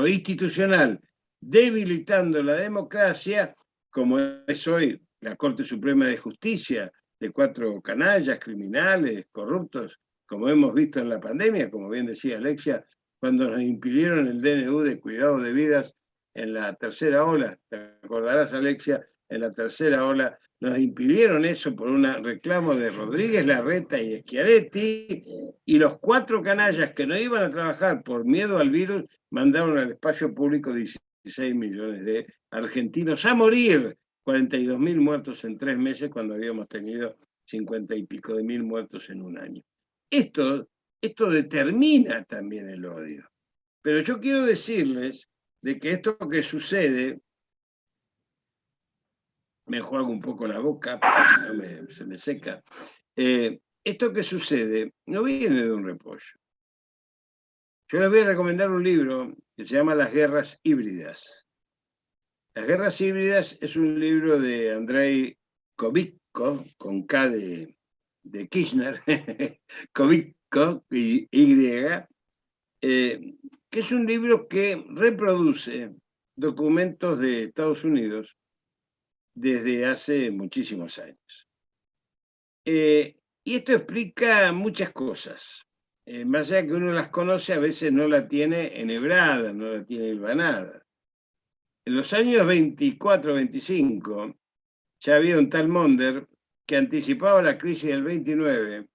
institucional, debilitando la democracia, como es hoy la Corte Suprema de Justicia, de 4 canallas, criminales, corruptos, como hemos visto en la pandemia, como bien decía Alexia, cuando nos impidieron el DNU de cuidado de vidas en la tercera ola, te acordarás, Alexia, en la tercera ola, nos impidieron eso por un reclamo de Rodríguez Larreta y Schiaretti, y los 4 canallas que no iban a trabajar por miedo al virus, mandaron al espacio público 16 millones de argentinos a morir, 42.000 muertos en 3 meses cuando habíamos tenido 50 y pico de mil muertos en un año. Esto determina también el odio. Pero yo quiero decirles de que esto que sucede, me enjuago un poco la boca, se me seca, esto que sucede no viene de un repollo. Yo les voy a recomendar un libro que se llama Las Guerras Híbridas. Las Guerras Híbridas es un libro de Andrei Kovitko, con K de Kirchner, Kovitko, Y, que es un libro que reproduce documentos de Estados Unidos desde hace muchísimos años. Y esto explica muchas cosas. Más allá que uno las conoce, a veces no la tiene enhebrada, no la tiene hilvanada. En los años 24-25 ya había un tal Monder que anticipaba la crisis del 29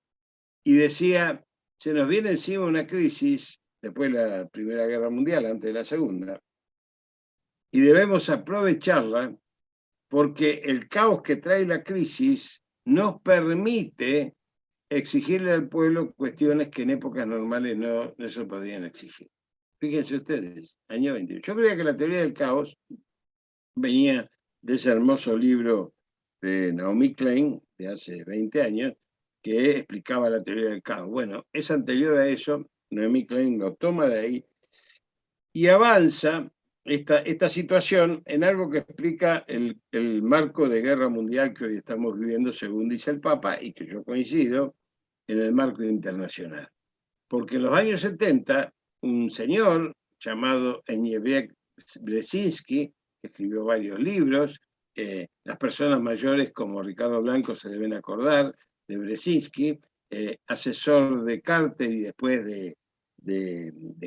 y decía, se nos viene encima una crisis, después de la Primera Guerra Mundial, antes de la Segunda, y debemos aprovecharla porque el caos que trae la crisis nos permite exigirle al pueblo cuestiones que en épocas normales no se podían exigir. Fíjense ustedes, año 21. Yo creía que la teoría del caos venía de ese hermoso libro de Naomi Klein, de hace 20 años, que explicaba la teoría del caos. Bueno, es anterior a eso, Naomi Klein lo toma de ahí y avanza esta situación en algo que explica el marco de guerra mundial que hoy estamos viviendo, según dice el Papa, y que yo coincido, en el marco internacional. Porque en los años 70, un señor llamado Zbigniew Brzezinski, que escribió varios libros, las personas mayores como Ricardo Blanco se deben acordar de Brzezinski, asesor de Carter y después de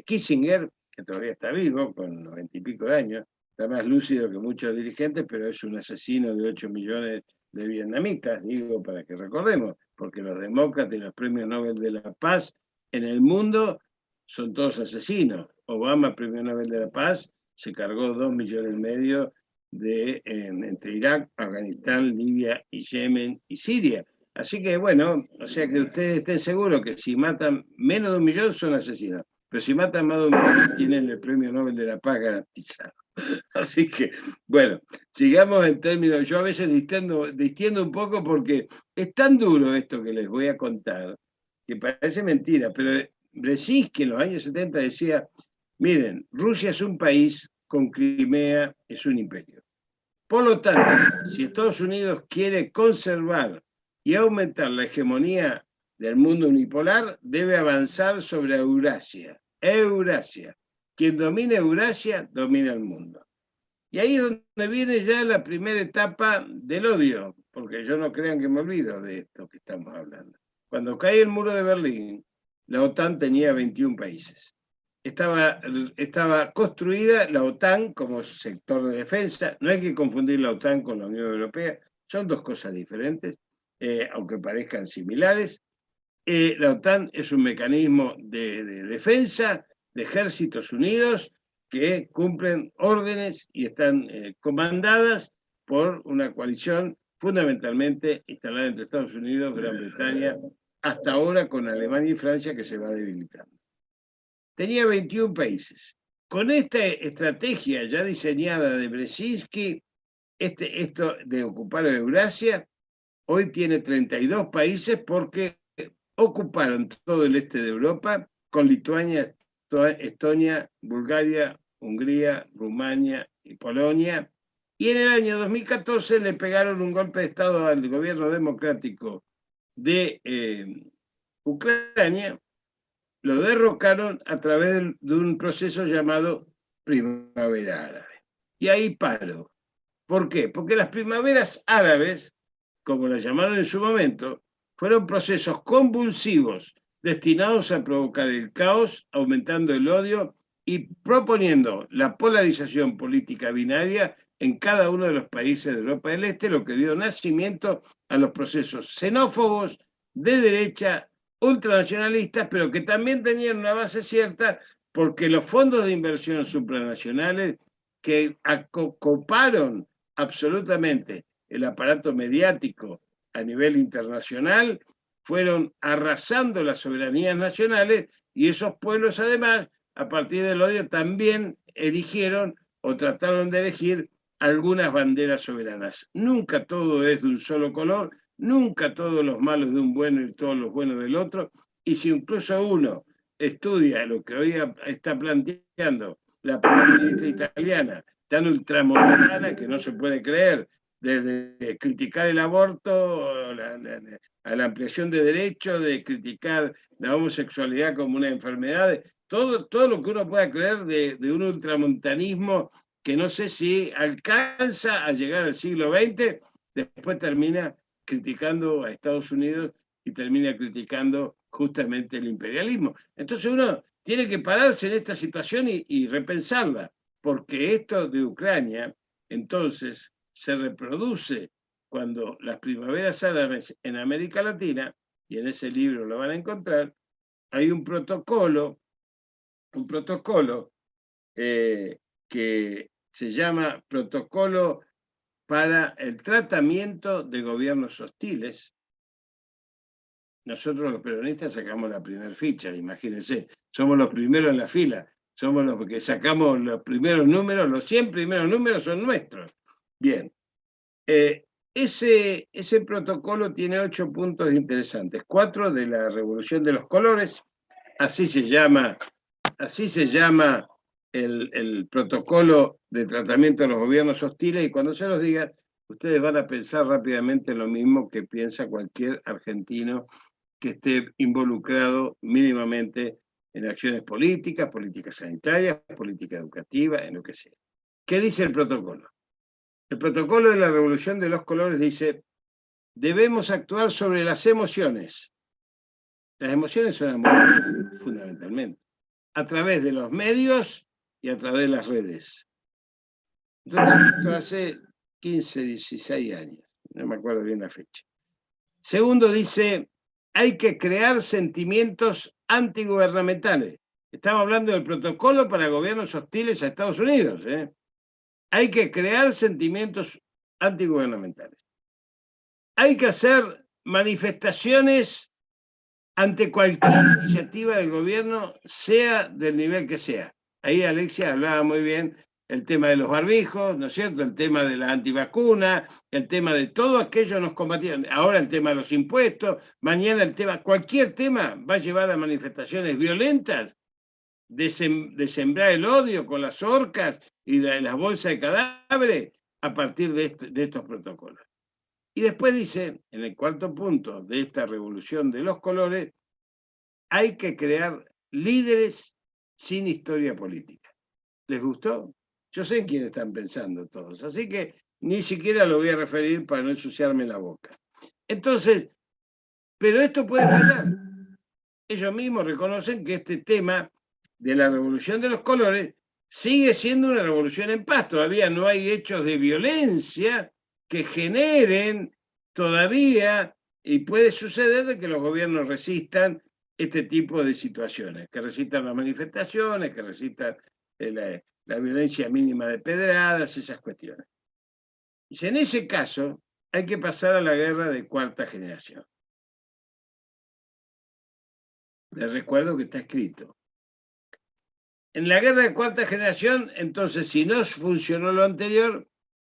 Kissinger, que todavía está vivo, con 90 y pico de años, está más lúcido que muchos dirigentes, pero es un asesino de 8 millones de vietnamitas, digo, para que recordemos, porque los demócratas y los premios Nobel de la Paz en el mundo son todos asesinos. Obama, premio Nobel de la Paz, se cargó 2,5 millones entre Irak, Afganistán, Libia y Yemen y Siria. Así que bueno, o sea que ustedes estén seguros que si matan menos de 1 millón son asesinos, pero si matan más de 1 millón tienen el premio Nobel de la Paz garantizado. Así que, bueno, sigamos en términos, yo a veces distiendo un poco porque es tan duro esto que les voy a contar, que parece mentira, pero Brzezinski en los años 70 decía, miren, Rusia es un país con Crimea, es un imperio. Por lo tanto, si Estados Unidos quiere conservar y aumentar la hegemonía del mundo unipolar, debe avanzar sobre Eurasia. Eurasia. Quien domina Eurasia, domina el mundo. Y ahí es donde viene ya la primera etapa del odio, porque yo no crean que me olvido de esto que estamos hablando. Cuando cae el muro de Berlín, la OTAN tenía 21 países. Estaba construida la OTAN como sector de defensa. No hay que confundir la OTAN con la Unión Europea, son dos cosas diferentes, aunque parezcan similares. La OTAN es un mecanismo de defensa de ejércitos unidos que cumplen órdenes y están comandadas por una coalición fundamentalmente instalada entre Estados Unidos, Gran Bretaña, hasta ahora con Alemania y Francia, que se va debilitando. Tenía 21 países. Con esta estrategia ya diseñada de Brzezinski, esto de ocupar Eurasia, hoy tiene 32 países porque ocuparon todo el este de Europa, con Lituania, Estonia, Bulgaria, Hungría, Rumania y Polonia. Y en el año 2014 le pegaron un golpe de Estado al gobierno democrático de Ucrania, lo derrocaron a través de un proceso llamado Primavera Árabe. Y ahí paro. ¿Por qué? Porque las primaveras árabes, como las llamaron en su momento, fueron procesos convulsivos destinados a provocar el caos, aumentando el odio y proponiendo la polarización política binaria en cada uno de los países de Europa del Este, lo que dio nacimiento a los procesos xenófobos de derecha, ultranacionalistas, pero que también tenían una base cierta porque los fondos de inversión supranacionales que coparon absolutamente el aparato mediático a nivel internacional fueron arrasando las soberanías nacionales y esos pueblos además a partir del odio también eligieron o trataron de elegir algunas banderas soberanas. Nunca todo es de un solo color, nunca todos los malos de un bueno y todos los buenos del otro, y si incluso uno estudia lo que hoy está planteando la primera ministra italiana, tan ultramontana que no se puede creer, desde criticar el aborto, a la ampliación de derechos, de criticar la homosexualidad como una enfermedad, todo lo que uno pueda creer de un ultramontanismo que no sé si alcanza a llegar al siglo XX, después termina criticando a Estados Unidos y termina criticando justamente el imperialismo. Entonces uno tiene que pararse en esta situación y repensarla, porque esto de Ucrania, entonces, se reproduce cuando las primaveras árabes en América Latina, y en ese libro lo van a encontrar, hay un protocolo que se llama Protocolo para el Tratamiento de Gobiernos Hostiles. Nosotros los peronistas sacamos la primera ficha, imagínense, somos los primeros en la fila, somos los que sacamos los primeros números, los 100 primeros números son nuestros. Bien, ese protocolo tiene 8 puntos interesantes, 4 de la Revolución de los Colores, así se llama el protocolo de tratamiento de los gobiernos hostiles, y cuando se los diga, ustedes van a pensar rápidamente en lo mismo que piensa cualquier argentino que esté involucrado mínimamente en acciones políticas, políticas sanitarias, política educativa, en lo que sea. ¿Qué dice el protocolo? El protocolo de la Revolución de los Colores dice: debemos actuar sobre las emociones. Las emociones son amor, fundamentalmente, a través de los medios y a través de las redes. Entonces, esto hace 15, 16 años, no me acuerdo bien la fecha. Segundo, dice, hay que crear sentimientos antigubernamentales. Estamos hablando del protocolo para gobiernos hostiles a Estados Unidos, ¿eh? Hay que crear sentimientos antigubernamentales. Hay que hacer manifestaciones ante cualquier iniciativa del gobierno, sea del nivel que sea. Ahí Alexia hablaba muy bien el tema de los barbijos, ¿no es cierto? El tema de la antivacuna, el tema de todo aquello nos combatían. Ahora el tema de los impuestos, mañana el tema, cualquier tema va a llevar a manifestaciones violentas de sembrar el odio con las orcas y las bolsas de cadáveres a partir de estos protocolos. Y después dice, en el cuarto punto de esta revolución de los colores, hay que crear líderes sin historia política. ¿Les gustó? Yo sé en quién están pensando todos, así que ni siquiera lo voy a referir para no ensuciarme la boca. Entonces, pero esto puede fallar. Ellos mismos reconocen que este tema de la revolución de los colores sigue siendo una revolución en paz. Todavía no hay hechos de violencia que generen todavía, y puede suceder de que los gobiernos resistan este tipo de situaciones, que resistan las manifestaciones, que resistan la violencia mínima de pedradas, esas cuestiones. Y en ese caso hay que pasar a la guerra de cuarta generación. Les recuerdo que está escrito. En la guerra de cuarta generación, entonces, si no funcionó lo anterior,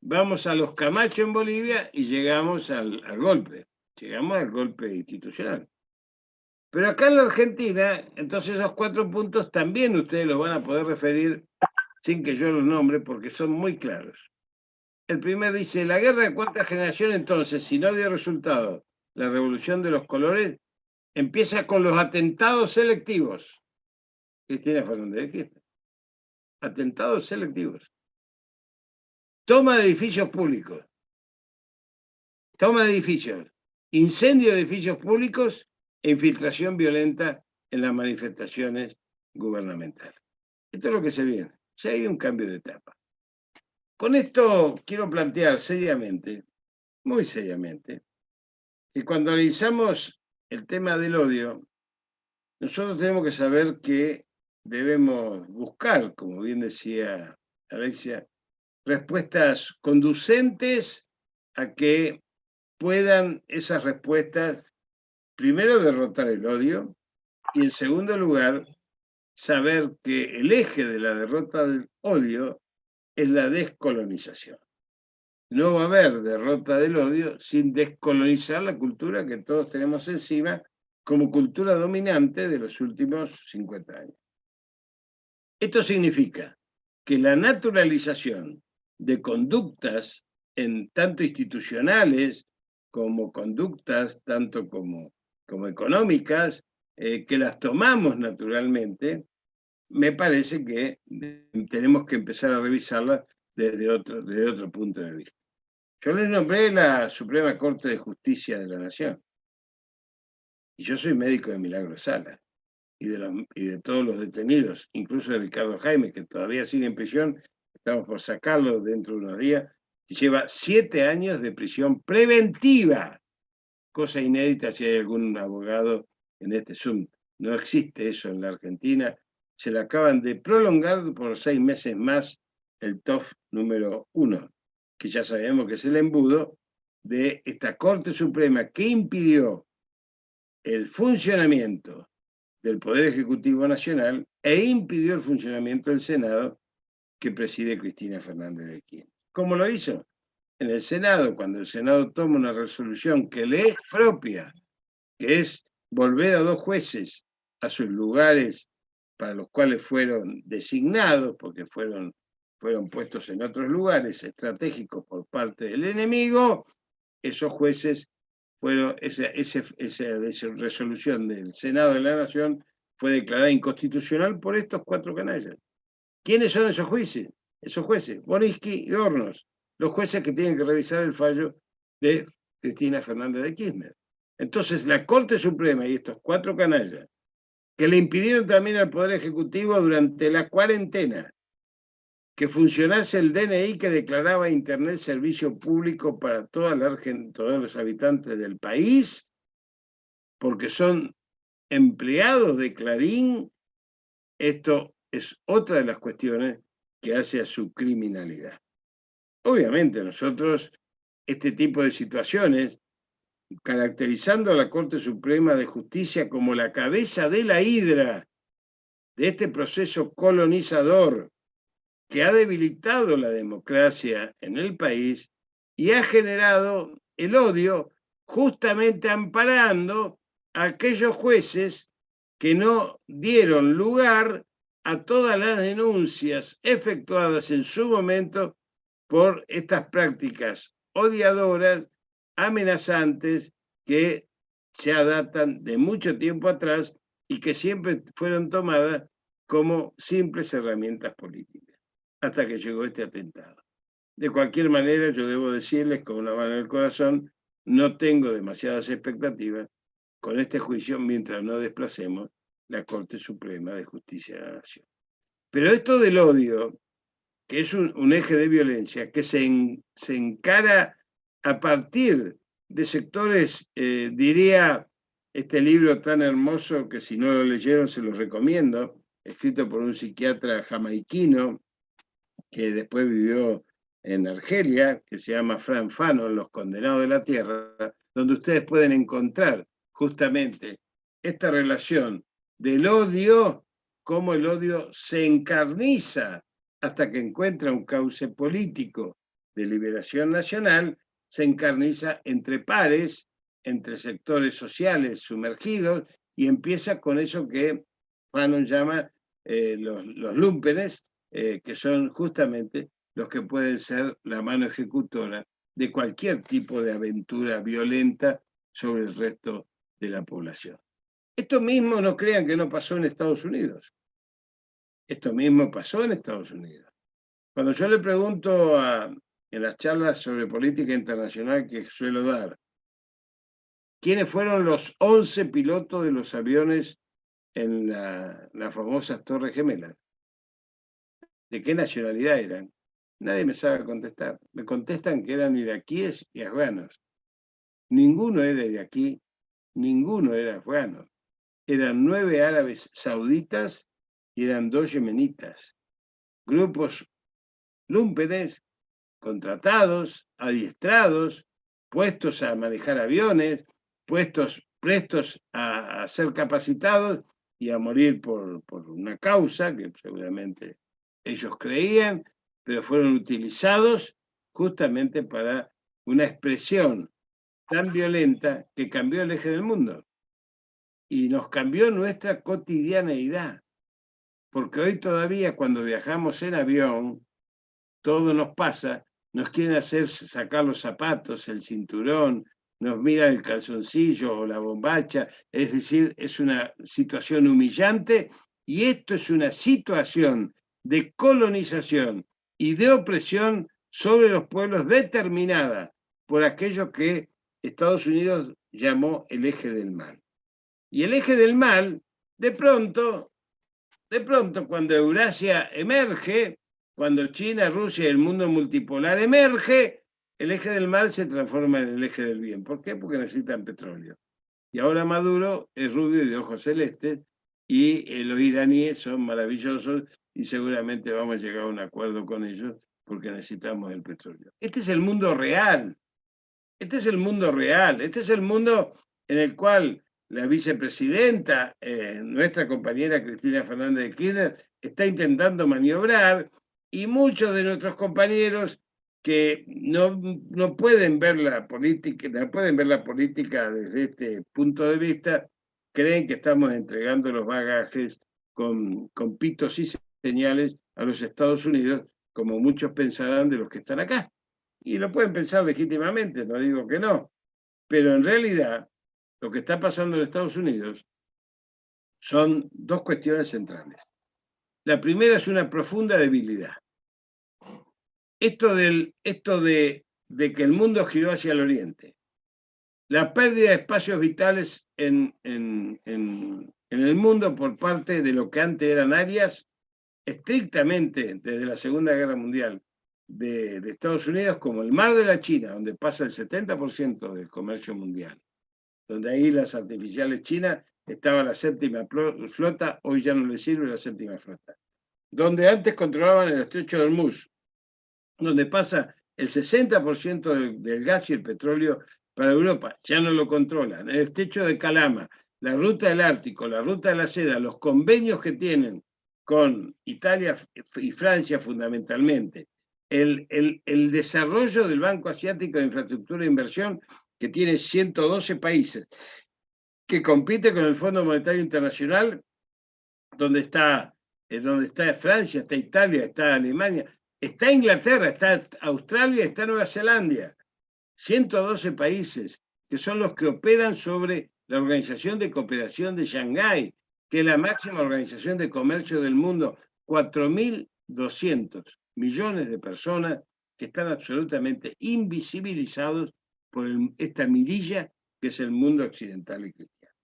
vamos a los Camacho en Bolivia y llegamos al golpe. Llegamos al golpe institucional. Pero acá en la Argentina, entonces esos 4 puntos también ustedes los van a poder referir sin que yo los nombre, porque son muy claros. El primer dice, la guerra de cuarta generación, entonces, si no dio resultado la revolución de los colores, empieza con los atentados selectivos. Cristina Fernández de Kirchner. Atentados selectivos. Toma de edificios públicos. Toma de edificios. Incendio de edificios públicos e infiltración violenta en las manifestaciones gubernamentales. Esto es lo que se viene. O sea, hay un cambio de etapa. Con esto quiero plantear seriamente, muy seriamente, que cuando analizamos el tema del odio, nosotros tenemos que saber que debemos buscar, como bien decía Alexia, respuestas conducentes a que puedan esas respuestas, primero, derrotar el odio, y en segundo lugar, saber que el eje de la derrota del odio es la descolonización. No va a haber derrota del odio sin descolonizar la cultura que todos tenemos encima como cultura dominante de los últimos 50 años. Esto significa que la naturalización de conductas tanto institucionales como conductas, tanto como económicas, que las tomamos naturalmente, me parece que tenemos que empezar a revisarlas desde otro punto de vista. Yo les nombré la Suprema Corte de Justicia de la Nación. Y yo soy médico de Milagro Sala y de todos los detenidos, incluso de Ricardo Jaime, que todavía sigue en prisión, estamos por sacarlo dentro de unos días, y lleva 7 años de prisión preventiva, cosa inédita si hay algún abogado en este Zoom. No existe eso en la Argentina. Se le acaban de prolongar por 6 meses más el TOF número 1, que ya sabemos que es el embudo de esta Corte Suprema que impidió el funcionamiento del Poder Ejecutivo Nacional e impidió el funcionamiento del Senado que preside Cristina Fernández de Kirchner. ¿Cómo lo hizo? En el Senado, cuando el Senado toma una resolución que le es propia, que es volver a 2 jueces a sus lugares para los cuales fueron designados, porque fueron puestos en otros lugares estratégicos por parte del enemigo, esos jueces esa resolución del Senado de la Nación fue declarada inconstitucional por estos 4 canallas. ¿Quiénes son esos jueces? Esos jueces, Boriski y Hornos, los jueces que tienen que revisar el fallo de Cristina Fernández de Kirchner. Entonces, la Corte Suprema y estos 4 canallas, que le impidieron también al Poder Ejecutivo durante la cuarentena que funcionase el DNI que declaraba Internet servicio público para todos los habitantes del país, porque son empleados de Clarín. Esto es otra de las cuestiones que hace a su criminalidad. Obviamente nosotros, este tipo de situaciones, caracterizando a la Corte Suprema de Justicia como la cabeza de la hidra de este proceso colonizador que ha debilitado la democracia en el país y ha generado el odio, justamente amparando a aquellos jueces que no dieron lugar a todas las denuncias efectuadas en su momento por estas prácticas odiadoras amenazantes que ya datan de mucho tiempo atrás y que siempre fueron tomadas como simples herramientas políticas, hasta que llegó este atentado. De cualquier manera, yo debo decirles con una mano en el corazón, no tengo demasiadas expectativas con este juicio mientras no desplacemos la Corte Suprema de Justicia de la Nación. Pero esto del odio, que es un eje de violencia, que se encara a partir de sectores, diría, este libro tan hermoso que si no lo leyeron se los recomiendo, escrito por un psiquiatra jamaiquino que después vivió en Argelia, que se llama Fran Fanon, Los Condenados de la Tierra, donde ustedes pueden encontrar justamente esta relación del odio, cómo el odio se encarniza hasta que encuentra un cauce político de liberación nacional, se encarniza entre pares, entre sectores sociales sumergidos, y empieza con eso que Fanon llama los lúmpenes, que son justamente los que pueden ser la mano ejecutora de cualquier tipo de aventura violenta sobre el resto de la población. Esto mismo no crean que no pasó en Estados Unidos. Esto mismo pasó en Estados Unidos. Cuando yo le pregunto en las charlas sobre política internacional que suelo dar, ¿quiénes fueron los 11 pilotos de los aviones en las famosas Torres Gemelas? ¿De qué nacionalidad eran? Nadie me sabe contestar. Me contestan que eran iraquíes y afganos. Ninguno era iraquí, ninguno era afgano. Eran 9 árabes sauditas y eran 2 yemenitas. Grupos lúmpenes, contratados, adiestrados, puestos a manejar aviones, prestos a ser capacitados y a morir por una causa que seguramente ellos creían, pero fueron utilizados justamente para una expresión tan violenta que cambió el eje del mundo y nos cambió nuestra cotidianeidad. Porque hoy todavía cuando viajamos en avión, todo nos pasa, nos quieren hacer sacar los zapatos, el cinturón, nos miran el calzoncillo o la bombacha, es decir, es una situación humillante y esto es una situación de colonización y de opresión sobre los pueblos determinada por aquello que Estados Unidos llamó el eje del mal. Y el eje del mal, de pronto, cuando Eurasia emerge, cuando China, Rusia y el mundo multipolar emerge, el eje del mal se transforma en el eje del bien. ¿Por qué? Porque necesitan petróleo. Y ahora Maduro es rubio y de ojos celestes, y los iraníes son maravillosos, y seguramente vamos a llegar a un acuerdo con ellos porque necesitamos el petróleo. Este es el mundo real. Este es el mundo real. Este es el mundo en el cual la vicepresidenta, nuestra compañera Cristina Fernández de Kirchner, está intentando maniobrar, y muchos de nuestros compañeros que no pueden ver la política, desde este punto de vista, creen que estamos entregando los bagajes con pitos y señales a los Estados Unidos, como muchos pensarán de los que están acá. Y lo pueden pensar legítimamente, no digo que no, pero en realidad lo que está pasando en Estados Unidos son 2 cuestiones centrales. La primera es una profunda debilidad. Esto de que el mundo giró hacia el oriente, la pérdida de espacios vitales en el mundo por parte de lo que antes eran áreas estrictamente desde la Segunda Guerra Mundial de Estados Unidos, como el Mar de la China, donde pasa el 70% del comercio mundial, donde ahí las artificiales chinas estaba la 7ª flota, hoy ya no le sirve la 7ª flota, donde antes controlaban el estrecho de Hormuz, donde pasa el 60% del gas y el petróleo para Europa, ya no lo controlan, el estrecho de Calama, la ruta del Ártico, la ruta de la seda, los convenios que tienen con Italia y Francia fundamentalmente, el desarrollo del Banco Asiático de Infraestructura e Inversión, que tiene 112 países, que compite con el Fondo Monetario Internacional, donde está Francia, está Italia, está Alemania, está Inglaterra, está Australia, está Nueva Zelanda. 112 países, que son los que operan sobre la Organización de Cooperación de Shanghái, que es la máxima organización de comercio del mundo, 4.200 millones de personas que están absolutamente invisibilizados por esta mirilla que es el mundo occidental y cristiano.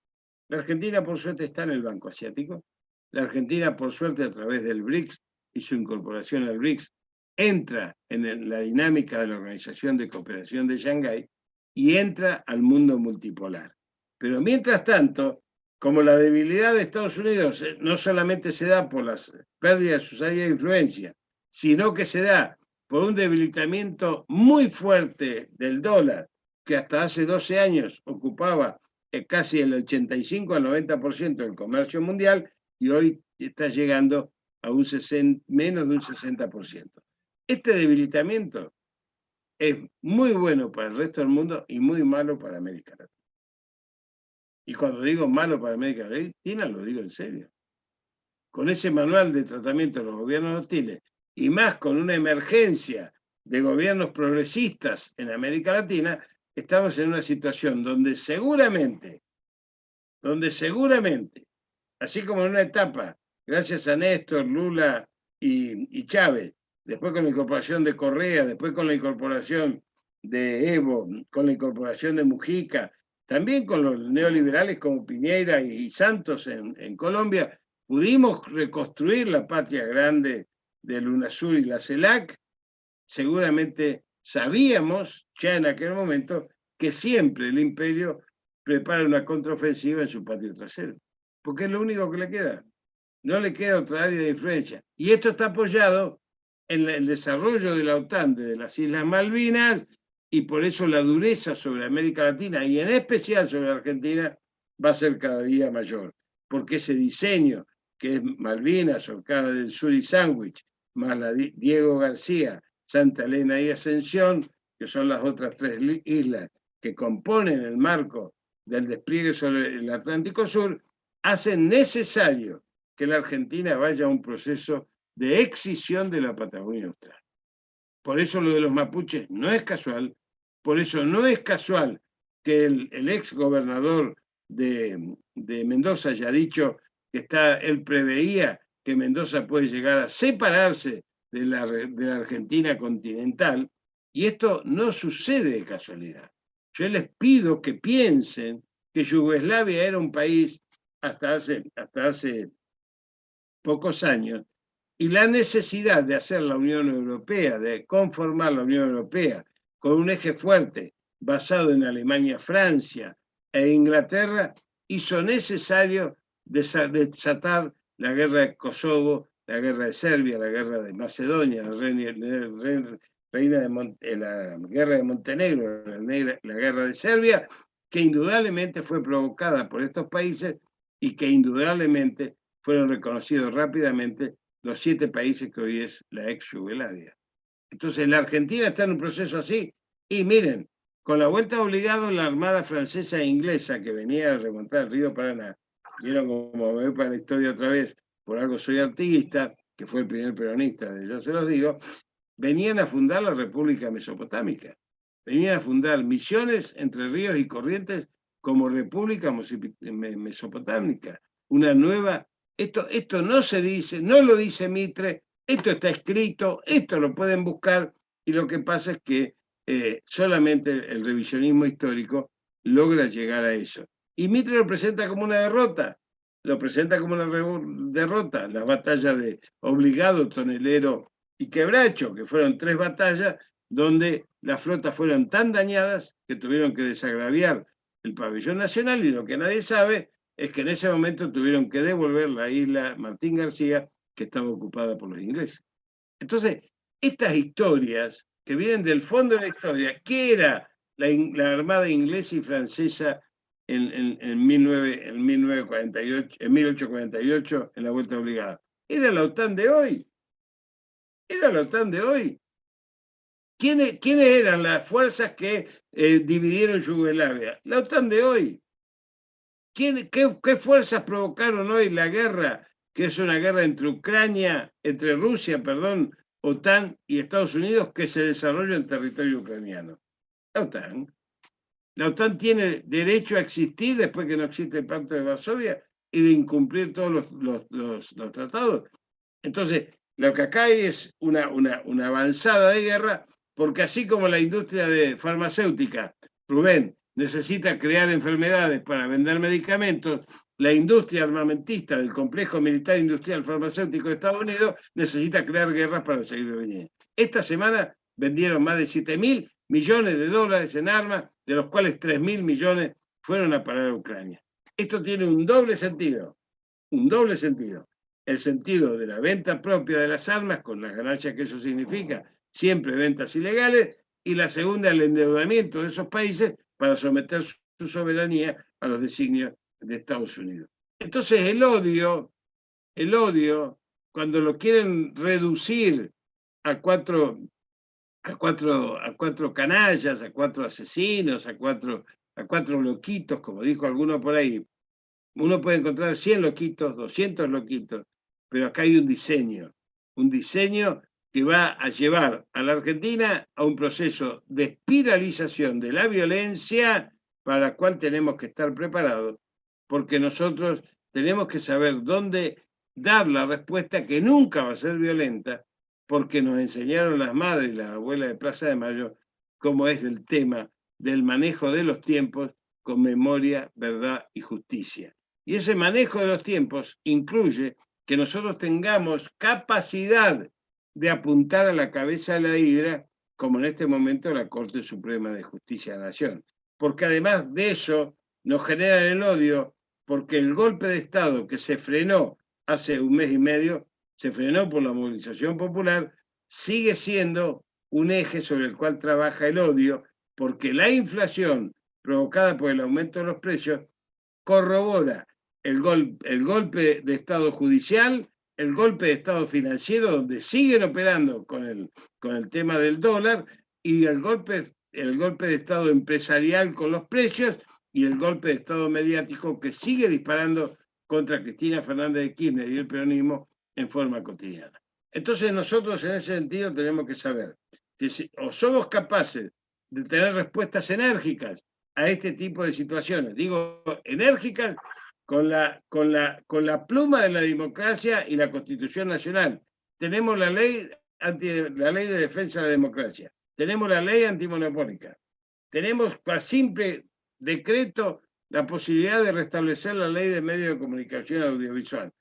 La Argentina, por suerte, está en el Banco Asiático. La Argentina, por suerte, a través del BRICS y su incorporación al BRICS, entra en la dinámica de la Organización de Cooperación de Shanghái y entra al mundo multipolar. Pero mientras tanto, como la debilidad de Estados Unidos no solamente se da por las pérdidas de sus áreas de influencia, sino que se da por un debilitamiento muy fuerte del dólar, que hasta hace 12 años ocupaba casi el 85 al 90% del comercio mundial, y hoy está llegando a menos de un 60%. Este debilitamiento es muy bueno para el resto del mundo y muy malo para América Latina. Y cuando digo malo para América Latina, lo digo en serio. Con ese manual de tratamiento de los gobiernos hostiles y más con una emergencia de gobiernos progresistas en América Latina, estamos en una situación donde seguramente, así como en una etapa, gracias a Néstor, Lula y Chávez, después con la incorporación de Correa, después con la incorporación de Evo, con la incorporación de Mujica, también con los neoliberales como Piñera y Santos en Colombia, pudimos reconstruir la patria grande del UNASUR y la CELAC. Seguramente sabíamos ya en aquel momento que siempre el imperio prepara una contraofensiva en su patio trasero, porque es lo único que le queda. No le queda otra área de influencia. Y esto está apoyado en el desarrollo de la OTAN desde las Islas Malvinas, y por eso la dureza sobre América Latina y en especial sobre Argentina va a ser cada día mayor, porque ese diseño que es Malvinas, Orcada del Sur y Sandwich, más la Diego García, Santa Elena y Ascensión, que son las otras 3 islas que componen el marco del despliegue sobre el Atlántico Sur, hacen necesario que la Argentina vaya a un proceso de excisión de la Patagonia Austral. Por eso lo de los mapuches no es casual, por eso no es casual que el ex gobernador de Mendoza haya dicho que él preveía que Mendoza puede llegar a separarse de la Argentina continental, y esto no sucede de casualidad. Yo les pido que piensen que Yugoslavia era un país hasta hace pocos años, y la necesidad de hacer la Unión Europea, de conformar la Unión Europea con un eje fuerte basado en Alemania, Francia e Inglaterra, hizo necesario desatar la guerra de Kosovo, la guerra de Serbia, la guerra de Macedonia, la guerra de Montenegro, la guerra de Serbia, que indudablemente fue provocada por estos países y que indudablemente fueron reconocidos rápidamente los 7 países que hoy es la ex Yugoslavia. Entonces la Argentina está en un proceso así, y miren, con la vuelta obligada la Armada francesa e inglesa que venía a remontar el río Paraná, vieron como me voy para la historia otra vez, por algo soy artiguista, que fue el primer peronista, yo se los digo, venían a fundar la República Mesopotámica, venían a fundar Misiones, Entre Ríos y Corrientes como República Mesopotámica, una nueva. Esto no se dice, no lo dice Mitre, esto está escrito, esto lo pueden buscar, y lo que pasa es que solamente el revisionismo histórico logra llegar a eso. Y Mitre lo presenta como una derrota, las batallas de Obligado, Tonelero y Quebracho, que fueron 3 batallas donde las flotas fueron tan dañadas que tuvieron que desagraviar el pabellón nacional, y lo que nadie sabe es que en ese momento tuvieron que devolver la isla Martín García, que estaba ocupada por los ingleses. Entonces, estas historias que vienen del fondo de la historia, ¿qué era la Armada inglesa y francesa en 1848, en la Vuelta Obligada? Era la OTAN de hoy. Era la OTAN de hoy. ¿Quiénes eran las fuerzas que dividieron Yugoslavia? La OTAN de hoy. ¿Qué fuerzas provocaron hoy la guerra, que es una guerra entre Rusia, OTAN y Estados Unidos, que se desarrolla en territorio ucraniano? La OTAN. La OTAN tiene derecho a existir después que no existe el Pacto de Varsovia y de incumplir todos los tratados. Entonces, lo que acá hay es una avanzada de guerra, porque así como la industria farmacéutica, Rubén, necesita crear enfermedades para vender medicamentos, la industria armamentista del complejo militar industrial farmacéutico de Estados Unidos necesita crear guerras para seguir vendiendo. Esta semana vendieron más de 7.000 millones de dólares en armas, de los cuales 3.000 millones fueron a parar a Ucrania. Esto tiene un doble sentido. El sentido de la venta propia de las armas, con las ganancias que eso significa, siempre ventas ilegales, y la segunda, el endeudamiento de esos países para someter su soberanía a los designios de Estados Unidos. Entonces el odio, cuando lo quieren reducir a cuatro canallas, a 4 asesinos, a cuatro loquitos, como dijo alguno por ahí, uno puede encontrar 100 loquitos, 200 loquitos, pero acá hay un diseño que va a llevar a la Argentina a un proceso de espiralización de la violencia para la cual tenemos que estar preparados, porque nosotros tenemos que saber dónde dar la respuesta que nunca va a ser violenta, porque nos enseñaron las madres y las abuelas de Plaza de Mayo cómo es el tema del manejo de los tiempos con memoria, verdad y justicia. Y ese manejo de los tiempos incluye que nosotros tengamos capacidad de apuntar a la cabeza de la hidra, como en este momento la Corte Suprema de Justicia de la Nación. Porque además de eso, nos generan el odio, porque el golpe de Estado que se frenó hace un mes y medio, se frenó por la movilización popular, sigue siendo un eje sobre el cual trabaja el odio, porque la inflación provocada por el aumento de los precios corrobora el golpe de Estado judicial, el golpe de Estado financiero, donde siguen operando con el tema del dólar, y el golpe de Estado empresarial con los precios, y el golpe de Estado mediático que sigue disparando contra Cristina Fernández de Kirchner y el peronismo en forma cotidiana. Entonces nosotros en ese sentido tenemos que saber que o somos capaces de tener respuestas enérgicas a este tipo de situaciones, digo enérgicas con la pluma de la democracia y la Constitución Nacional. Tenemos la ley de defensa de la democracia, tenemos la ley antimonopólica, tenemos por simple decreto la posibilidad de restablecer la ley de medios de comunicación audiovisual,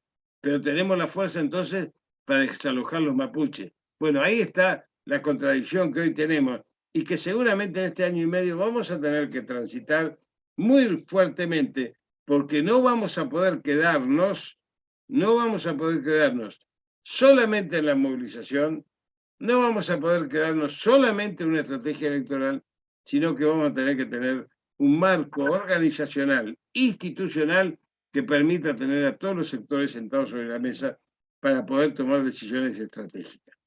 pero tenemos la fuerza entonces para desalojar los mapuches. Bueno, ahí está la contradicción que hoy tenemos y que seguramente en este año y medio vamos a tener que transitar muy fuertemente, porque no vamos a poder quedarnos solamente en la movilización, no vamos a poder quedarnos solamente en una estrategia electoral, sino que vamos a tener que tener un marco organizacional, institucional, que permita tener a todos los sectores sentados sobre la mesa para poder tomar decisiones estratégicas.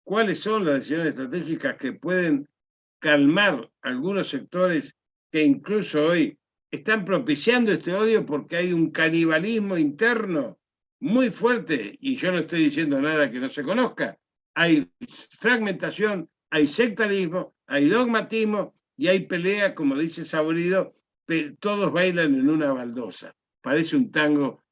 ¿Cuáles son las decisiones estratégicas que pueden calmar algunos sectores que incluso hoy están propiciando este odio porque hay un canibalismo interno muy fuerte? Y yo no estoy diciendo nada que no se conozca. Hay fragmentación, hay sectarismo, hay dogmatismo y hay pelea, como dice Saborido, todos bailan en una baldosa. Parece un tango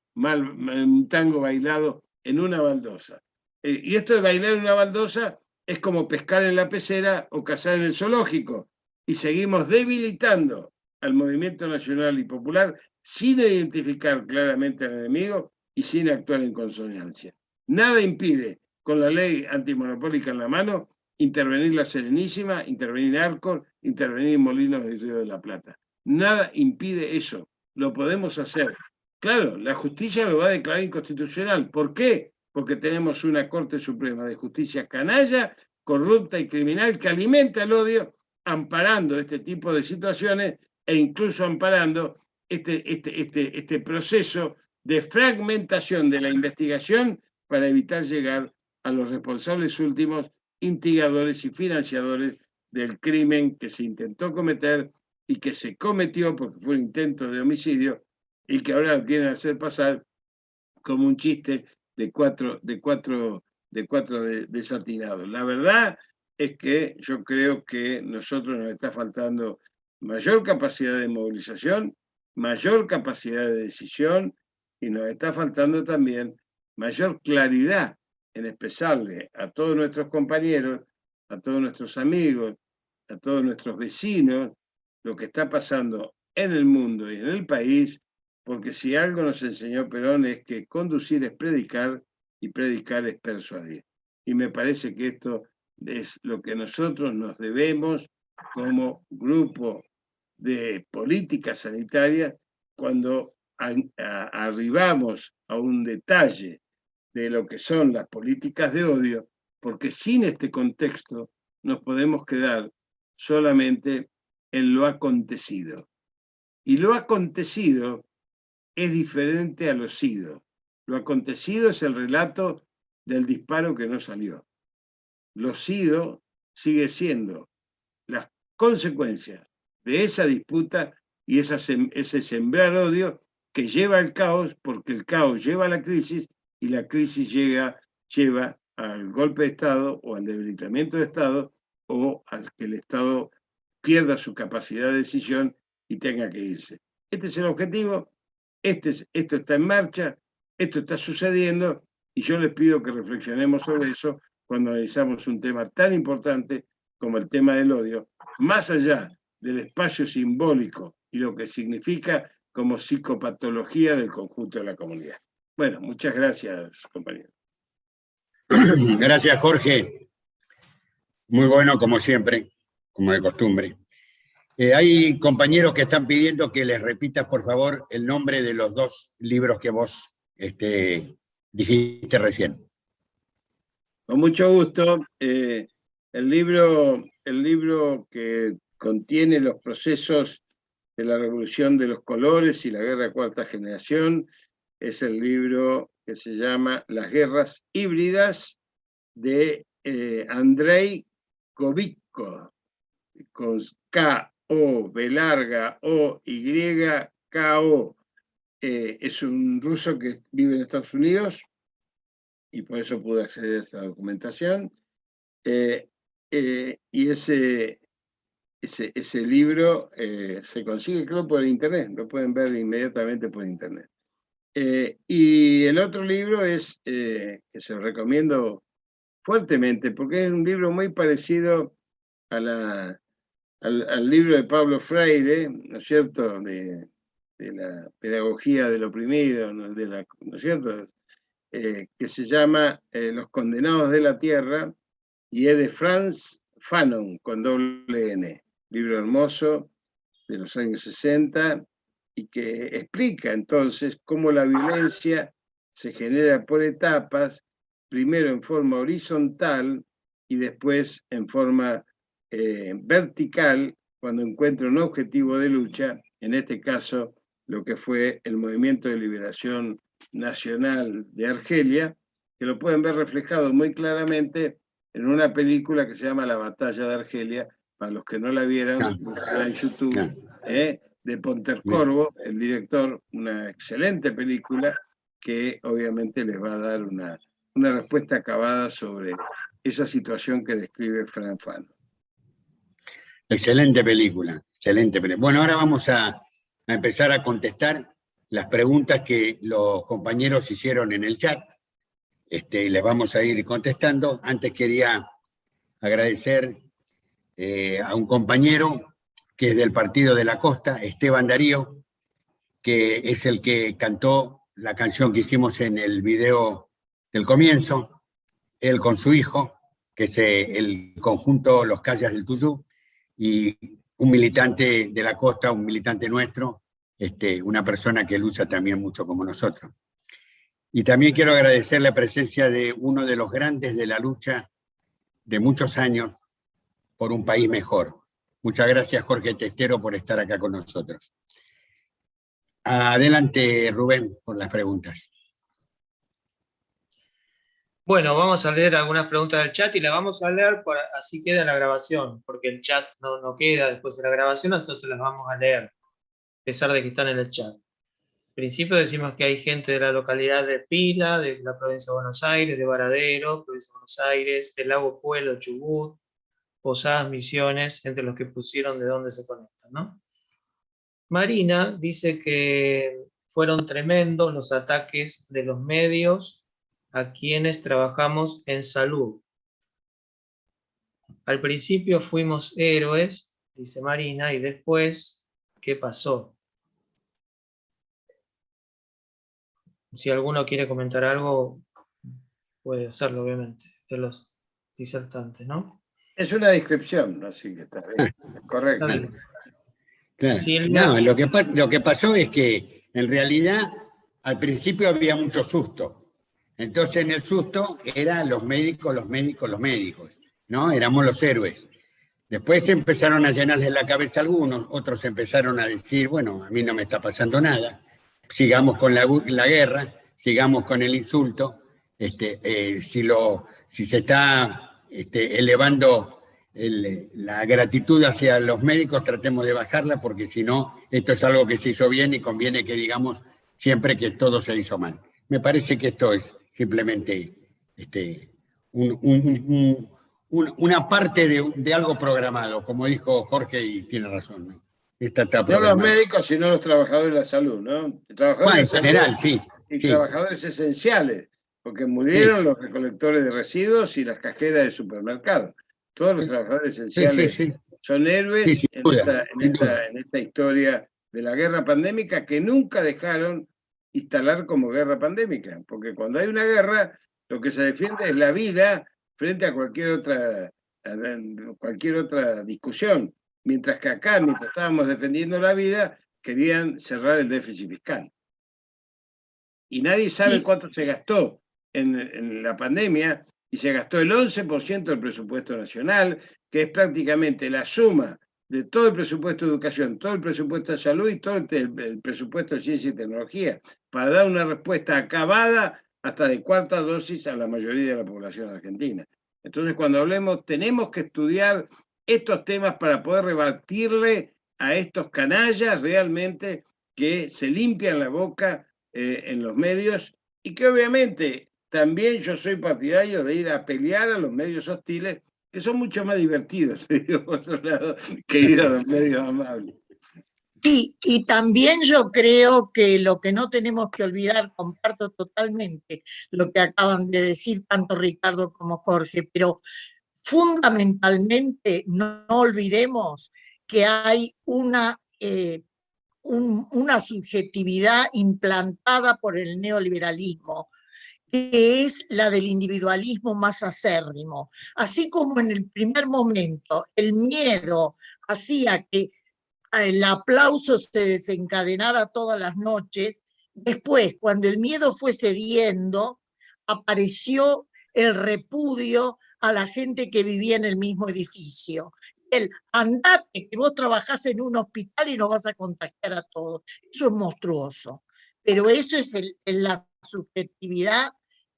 bailado en una baldosa. Y esto de bailar en una baldosa es como pescar en la pecera o cazar en el zoológico. Y seguimos debilitando al movimiento nacional y popular sin identificar claramente al enemigo y sin actuar en consonancia. Nada impide, con la ley antimonopólica en la mano, intervenir la Serenísima, intervenir Arcor, intervenir Molinos del Río de la Plata. Nada impide eso. Lo podemos hacer. Claro, la justicia lo va a declarar inconstitucional. ¿Por qué? Porque tenemos una Corte Suprema de Justicia canalla, corrupta y criminal que alimenta el odio, amparando este tipo de situaciones e incluso amparando este proceso de fragmentación de la investigación para evitar llegar a los responsables últimos, instigadores y financiadores del crimen que se intentó cometer y que se cometió porque fue un intento de homicidio y que ahora quieren hacer pasar como un chiste de cuatro desatinados. La verdad es que yo creo que nosotros nos está faltando mayor capacidad de movilización, mayor capacidad de decisión, y nos está faltando también mayor claridad en expresarle a todos nuestros compañeros, a todos nuestros amigos, a todos nuestros vecinos, lo que está pasando en el mundo y en el país, porque si algo nos enseñó Perón es que conducir es predicar y predicar es persuadir. Y me parece que esto es lo que nosotros nos debemos como grupo de política sanitaria cuando arribamos a un detalle de lo que son las políticas de odio, porque sin este contexto nos podemos quedar solamente en lo acontecido. Y lo acontecido es diferente a lo sido. Lo acontecido es el relato del disparo que no salió. Lo sido sigue siendo las consecuencias de esa disputa y ese sembrar odio que lleva al caos, porque el caos lleva a la crisis y la crisis lleva al golpe de Estado o al debilitamiento de Estado o a que el Estado pierda su capacidad de decisión y tenga que irse. Este es el objetivo, esto está en marcha, esto está sucediendo y yo les pido que reflexionemos sobre eso cuando analizamos un tema tan importante como el tema del odio, más allá del espacio simbólico y lo que significa como psicopatología del conjunto de la comunidad. Bueno, muchas gracias, compañeros. Gracias, Jorge. Muy bueno, como siempre, como de costumbre. Hay compañeros que están pidiendo que les repitas, por favor, el nombre de los dos libros que vos dijiste recién. Con mucho gusto. El libro que contiene los procesos de la Revolución de los Colores y la Guerra de Cuarta Generación es el libro que se llama Las Guerras Híbridas de Andrei Kovitko, con K-O, B larga, O-Y-K-O. Es un ruso que vive en Estados Unidos y por eso pude acceder a esta documentación. Y ese libro se consigue, creo, por internet, lo pueden ver inmediatamente por internet. Y el otro libro es, que se lo recomiendo fuertemente, porque es un libro muy parecido al libro de Pablo Freire, ¿no es cierto?, de la pedagogía del oprimido, ¿no es cierto?, que se llama Los Condenados de la Tierra, y es de Frantz Fanon, con doble N. Libro hermoso de los años 60, y que explica entonces cómo la violencia se genera por etapas, primero en forma horizontal y después en forma vertical, cuando encuentra un objetivo de lucha, en este caso lo que fue el Movimiento de Liberación Nacional de Argelia, que lo pueden ver reflejado muy claramente en una película que se llama La Batalla de Argelia, para los que no la vieron, buscarla en YouTube, de Pontecorvo, el director, una excelente película que obviamente les va a dar una respuesta acabada sobre esa situación que describe Frantz Fanon. Excelente película, excelente película. Bueno, ahora vamos a empezar a contestar las preguntas que los compañeros hicieron en el chat. Les vamos a ir contestando. Antes quería agradecer a un compañero que es del Partido de la Costa, Esteban Darío, que es el que cantó la canción que hicimos en el video del comienzo, él con su hijo, que es el conjunto Los Callas del Tuyú, y un militante de la costa, un militante nuestro, una persona que lucha también mucho como nosotros. Y también quiero agradecer la presencia de uno de los grandes de la lucha de muchos años por un país mejor. Muchas gracias, Jorge Testero, por estar acá con nosotros. Adelante, Rubén, por las preguntas. Bueno, vamos a leer algunas preguntas del chat y las vamos a leer, así queda la grabación, porque el chat no queda después de la grabación, entonces las vamos a leer, a pesar de que están en el chat. En principio decimos que hay gente de la localidad de Pila, de la provincia de Buenos Aires, de Varadero, provincia de Buenos Aires, del Lago Puelo, Chubut, Posadas, Misiones, entre los que pusieron de dónde se conectan, ¿no? Marina dice que fueron tremendos los ataques de los medios a quienes trabajamos en salud. Al principio fuimos héroes, dice Marina, y después, ¿qué pasó? Si alguno quiere comentar algo, puede hacerlo, obviamente, de los disertantes, ¿no? Es una descripción, así que está bien, correcto. Está bien. Claro. Silvia. No, lo que pasó es que en realidad al principio había mucho susto. Entonces en el susto eran los médicos, ¿no? Éramos los héroes. Después empezaron a llenarles la cabeza algunos, otros empezaron a decir, bueno, a mí no me está pasando nada, sigamos con la guerra, sigamos con el insulto, si se está elevando la gratitud hacia los médicos, tratemos de bajarla, porque si no, esto es algo que se hizo bien y conviene que digamos siempre que todo se hizo mal. Me parece que esto es simplemente una parte de algo programado, como dijo Jorge, y tiene razón, ¿no? Esta está No programada. los médicos, sino los trabajadores de la salud, ¿no? Bueno, en general, sí. Y sí. trabajadores esenciales, porque murieron los recolectores de residuos y las cajeras de supermercados. Todos los trabajadores esenciales son héroes en esta historia de la guerra pandémica, que nunca dejaron instalar como guerra pandémica, porque cuando hay una guerra, lo que se defiende es la vida frente a cualquier otra discusión, mientras que acá, mientras estábamos defendiendo la vida, querían cerrar el déficit fiscal. Y nadie sabe cuánto se gastó en la pandemia, y se gastó el 11% del presupuesto nacional, que es prácticamente la suma de todo el presupuesto de educación, todo el presupuesto de salud y todo el presupuesto de ciencia y tecnología, para dar una respuesta acabada hasta de cuarta dosis a la mayoría de la población argentina. Entonces, cuando hablemos, tenemos que estudiar estos temas para poder rebatirle a estos canallas realmente que se limpian la boca en los medios, y que obviamente también yo soy partidario de ir a pelear a los medios hostiles, que son mucho más divertidos, digo, por otro lado, que ir a los medios amables. Y también yo creo que lo que no tenemos que olvidar, comparto totalmente lo que acaban de decir tanto Ricardo como Jorge, pero fundamentalmente no olvidemos que hay una subjetividad implantada por el neoliberalismo, que es la del individualismo más acérrimo. Así como en el primer momento el miedo hacía que el aplauso se desencadenara todas las noches, después, cuando el miedo fue cediendo, apareció el repudio a la gente que vivía en el mismo edificio. El andate, que vos trabajás en un hospital y nos vas a contagiar a todos. Eso es monstruoso. Pero eso es la subjetividad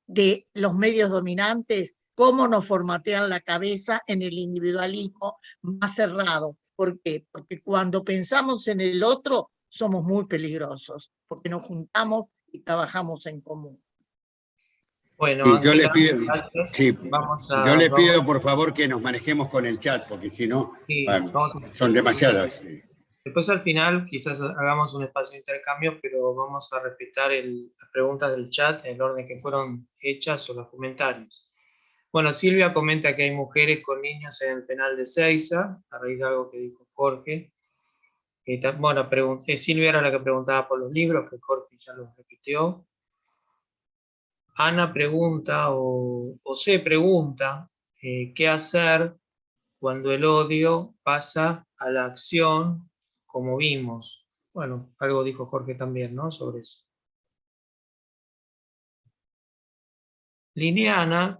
de los medios dominantes, cómo nos formatean la cabeza en el individualismo más cerrado. ¿Por qué? Porque cuando pensamos en el otro, somos muy peligrosos, porque nos juntamos y trabajamos en común. Bueno, yo les pido, yo les pido vamos, por favor que nos manejemos con el chat, porque si no, son a, demasiadas. Después al final quizás hagamos un espacio de intercambio, pero vamos a respetar las preguntas del chat en el orden que fueron hechas o los comentarios. Bueno, Silvia comenta que hay mujeres con niños en el penal de Seiza, a raíz de algo que dijo Jorge. Bueno, Silvia era la que preguntaba por los libros, que Jorge ya los repitió. Ana pregunta, o se pregunta, ¿qué hacer cuando el odio pasa a la acción, como vimos? Bueno, algo dijo Jorge también, ¿no?, sobre eso. Liliana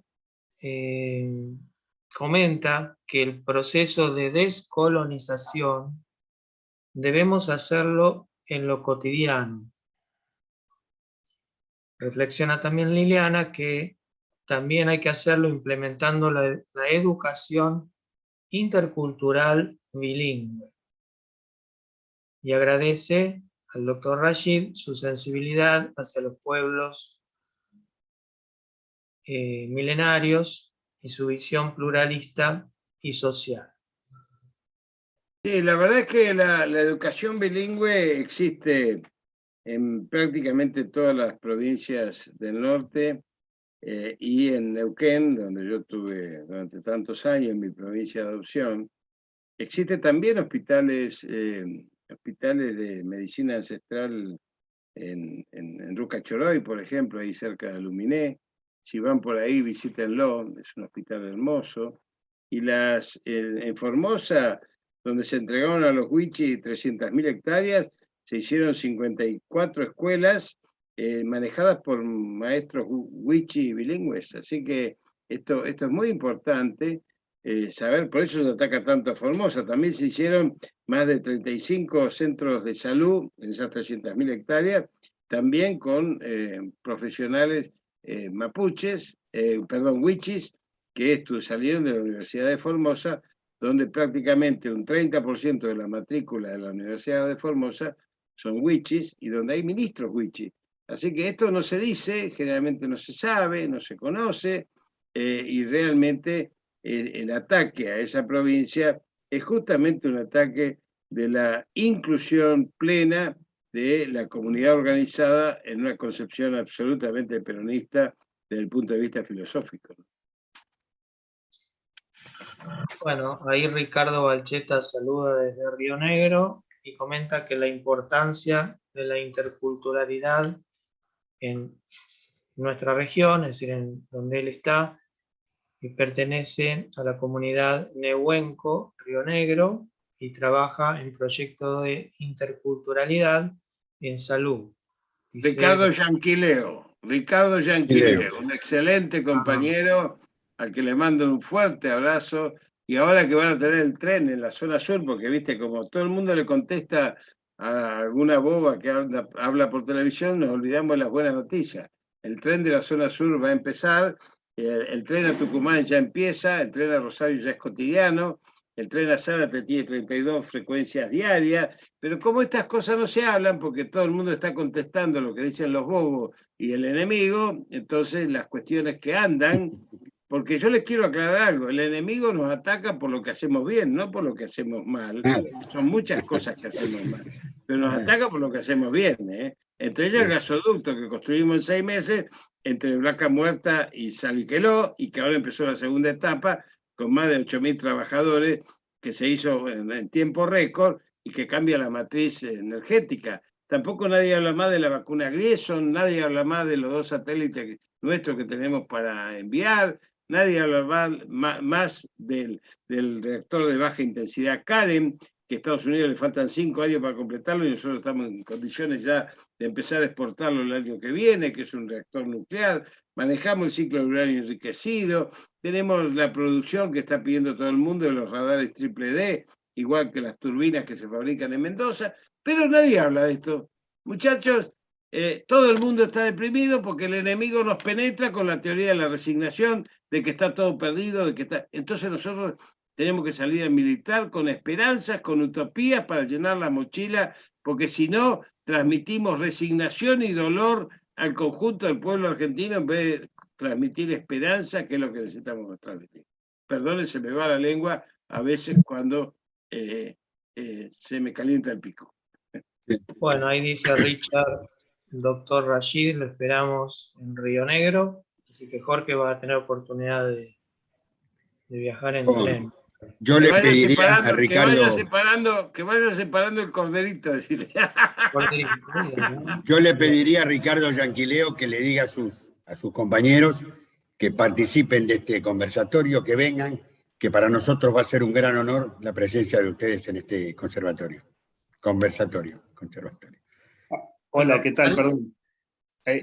comenta que el proceso de descolonización debemos hacerlo en lo cotidiano. Reflexiona también Liliana que también hay que hacerlo implementando la educación intercultural bilingüe. Y agradece al doctor Rashid su sensibilidad hacia los pueblos milenarios y su visión pluralista y social. Sí, la verdad es que la educación bilingüe existe en prácticamente todas las provincias del norte, y en Neuquén, donde yo estuve durante tantos años, en mi provincia de adopción, existe también hospitales de medicina ancestral en Ruca Choroy, por ejemplo, ahí cerca de Luminé. Si van por ahí, visítenlo, es un hospital hermoso. Y en Formosa, donde se entregaron a los Wichí 300.000 hectáreas, se hicieron 54 escuelas manejadas por maestros Wichí bilingües. Así que esto es muy importante saber, por eso se ataca tanto a Formosa. También se hicieron más de 35 centros de salud en esas 300.000 hectáreas, también con profesionales mapuches, wichis, que salieron de la Universidad de Formosa, donde prácticamente un 30% de la matrícula de la Universidad de Formosa son wichis y donde hay ministros wichis. Así que esto no se dice, generalmente no se sabe, no se conoce, y realmente el ataque a esa provincia es justamente un ataque de la inclusión plena de la comunidad organizada en una concepción absolutamente peronista desde el punto de vista filosófico. Bueno, ahí Ricardo Balcheta saluda desde Río Negro y comenta que la importancia de la interculturalidad en nuestra región, es decir, en donde él está, y pertenece a la comunidad Nehuenco, Río Negro, y trabaja en proyectos de interculturalidad en salud. Dice Ricardo Yanquileo, un excelente compañero al que le mando un fuerte abrazo, y ahora que van a tener el tren en la zona sur, porque viste, como todo el mundo le contesta a alguna boba que habla por televisión, nos olvidamos de las buenas noticias. El tren de la zona sur va a empezar, el tren a Tucumán ya empieza, el tren a Rosario ya es cotidiano, el tren a Zárate tiene 32 frecuencias diarias, pero como estas cosas no se hablan, porque todo el mundo está contestando lo que dicen los bobos y el enemigo, entonces las cuestiones que andan, porque yo les quiero aclarar algo, el enemigo nos ataca por lo que hacemos bien, no por lo que hacemos mal. Son muchas cosas que hacemos mal, pero nos ataca por lo que hacemos bien, ¿eh? Entre ellas el gasoducto que construimos en 6 meses, entre Vaca Muerta y Salqueló, y que ahora empezó la segunda etapa, con más de 8.000 trabajadores, que se hizo en tiempo récord y que cambia la matriz energética. Tampoco nadie habla más de la vacuna Grierson, nadie habla más de los 2 satélites nuestros que tenemos para enviar, nadie habla más del reactor de baja intensidad Karen, que a Estados Unidos le faltan 5 años para completarlo y nosotros estamos en condiciones ya de empezar a exportarlo el año que viene, que es un reactor nuclear. Manejamos el ciclo de uranio enriquecido, tenemos la producción que está pidiendo todo el mundo de los radares triple D, igual que las turbinas que se fabrican en Mendoza, pero nadie habla de esto. Muchachos, todo el mundo está deprimido porque el enemigo nos penetra con la teoría de la resignación, de que está todo perdido, Entonces nosotros tenemos que salir a militar con esperanzas, con utopías para llenar la mochila, porque si no, transmitimos resignación y dolor al conjunto del pueblo argentino en vez de transmitir esperanza, que es lo que necesitamos transmitir. Perdón, se me va la lengua a veces cuando se me calienta el pico. Bueno, ahí dice Richard, doctor Rashid, lo esperamos en Río Negro, así que Jorge va a tener oportunidad de viajar en tren. Yo le pediría a Ricardo... Que vaya separando el corderito, decirle. Yo le pediría a Ricardo Yanquileo que le diga a sus compañeros que participen de este conversatorio, que vengan, que para nosotros va a ser un gran honor la presencia de ustedes en este conversatorio. Hola, ¿qué tal? Perdón.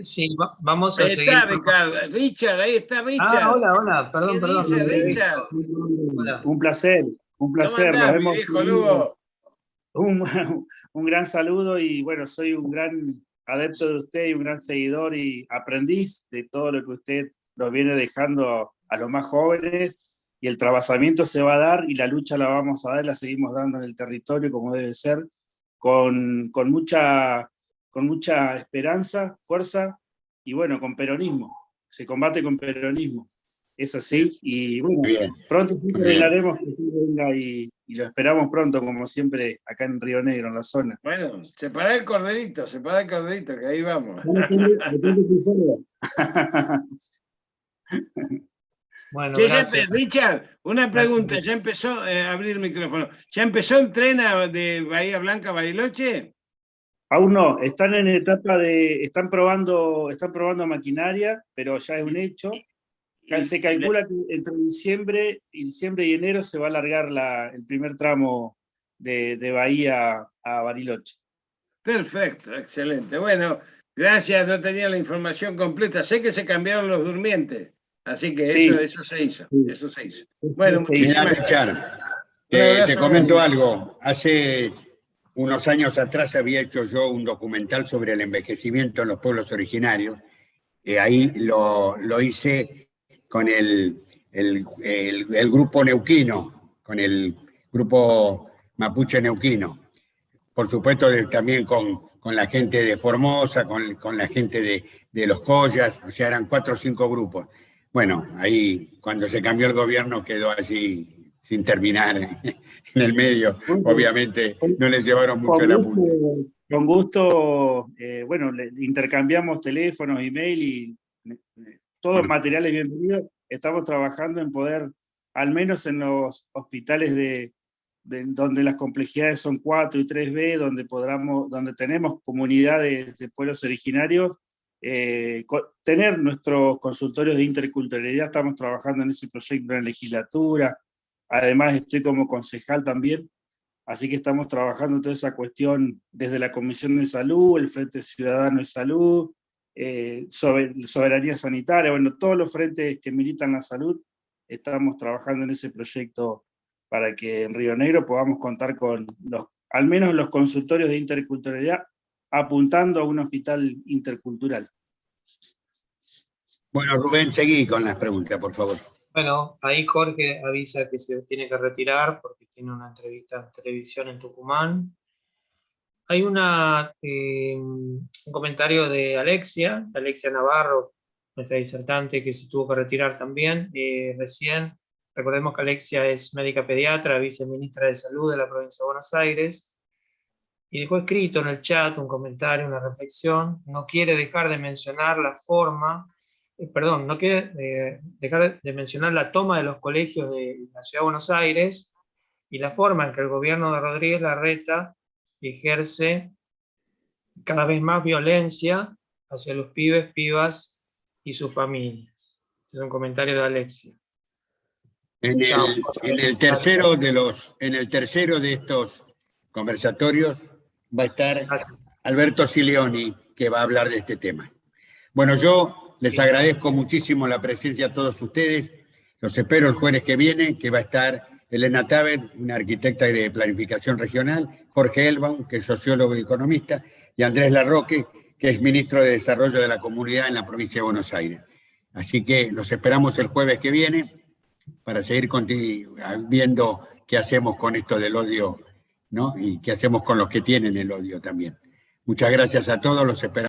Sí, vamos a ahí seguir. Está, Ricardo. Richard, ahí está Richard. Hola, perdón. Dice, Richard? Hola. Un placer. ¿Cómo andás, mi viejo Lugo? Un gran saludo y bueno, soy un gran adepto de usted y un gran seguidor y aprendiz de todo lo que usted nos viene dejando a los más jóvenes, y el trabajamiento se va a dar y la lucha la vamos a dar, la seguimos dando en el territorio como debe ser, con mucha esperanza, fuerza y bueno, con peronismo. Se combate con peronismo. es así. Y bueno, Bien. pronto sí Muy bien. coordinaremos que sí venga y lo esperamos pronto, como siempre, acá en Río Negro, en la zona. Bueno, separa el corderito, que ahí vamos. Bueno, Che, gracias. Richard, una Gracias, pregunta, Richard. ¿ya empezó a abrir el micrófono? ¿Ya empezó el tren de Bahía Blanca a Bariloche? Aún no, están en etapa están probando maquinaria, pero ya es un hecho. Se calcula que entre diciembre y enero se va a alargar el primer tramo de Bahía a Bariloche. Perfecto, excelente. Bueno, gracias, no tenía la información completa. Sé que se cambiaron los durmientes, así que Sí. eso se hizo, Sí. eso se hizo. Sí, Bueno, sí, Mira, muchísimas gracias. Richard, Un te abrazo comento grande. algo. Hace unos años atrás había hecho yo un documental sobre el envejecimiento en los pueblos originarios. Ahí lo hice con el grupo neuquino, con el grupo mapuche neuquino. Por supuesto, también con la gente de Formosa, con la gente de Los Collas, o sea, eran 4 o 5 grupos. Bueno, ahí cuando se cambió el gobierno quedó allí sin terminar en el medio. Obviamente no les llevaron mucho el apunte. Con gusto, bueno, intercambiamos teléfonos, email y todo el material es bienvenido. Estamos trabajando en poder, al menos en los hospitales donde las complejidades son 4 y 3B, donde tenemos comunidades de pueblos originarios, tener nuestros consultorios de interculturalidad. Estamos trabajando en ese proyecto en la legislatura. Además estoy como concejal también, así que estamos trabajando en toda esa cuestión desde la Comisión de Salud, el Frente Ciudadano de Salud, soberanía sanitaria, bueno, todos los frentes que militan la salud, estamos trabajando en ese proyecto para que en Río Negro podamos contar con al menos los consultorios de interculturalidad, apuntando a un hospital intercultural. Bueno, Rubén, seguí con las preguntas, por favor. Bueno, ahí Jorge avisa que se tiene que retirar porque tiene una entrevista en televisión en Tucumán. Hay un comentario de Alexia Navarro, nuestra disertante, que se tuvo que retirar también recién. Recordemos que Alexia es médica pediatra, viceministra de Salud de la provincia de Buenos Aires, y dejó escrito en el chat un comentario, una reflexión. No quiere dejar de mencionar la forma, no quiere dejar de mencionar la toma de los colegios de la Ciudad de Buenos Aires y la forma en que el gobierno de Rodríguez Larreta ejerce cada vez más violencia hacia los pibes, pibas y sus familias. Este es un comentario de Alexia. En el tercero de estos conversatorios va a estar Alberto Silioni, que va a hablar de este tema. Bueno, yo les agradezco muchísimo la presencia a todos ustedes. Los espero el jueves que viene, que va a estar Elena Taber, una arquitecta de planificación regional, Jorge Elbaum, que es sociólogo y economista, y Andrés Larroque, que es ministro de Desarrollo de la Comunidad en la provincia de Buenos Aires. Así que los esperamos el jueves que viene para seguir viendo qué hacemos con esto del odio, ¿no? Y qué hacemos con los que tienen el odio también. Muchas gracias a todos, los esperamos.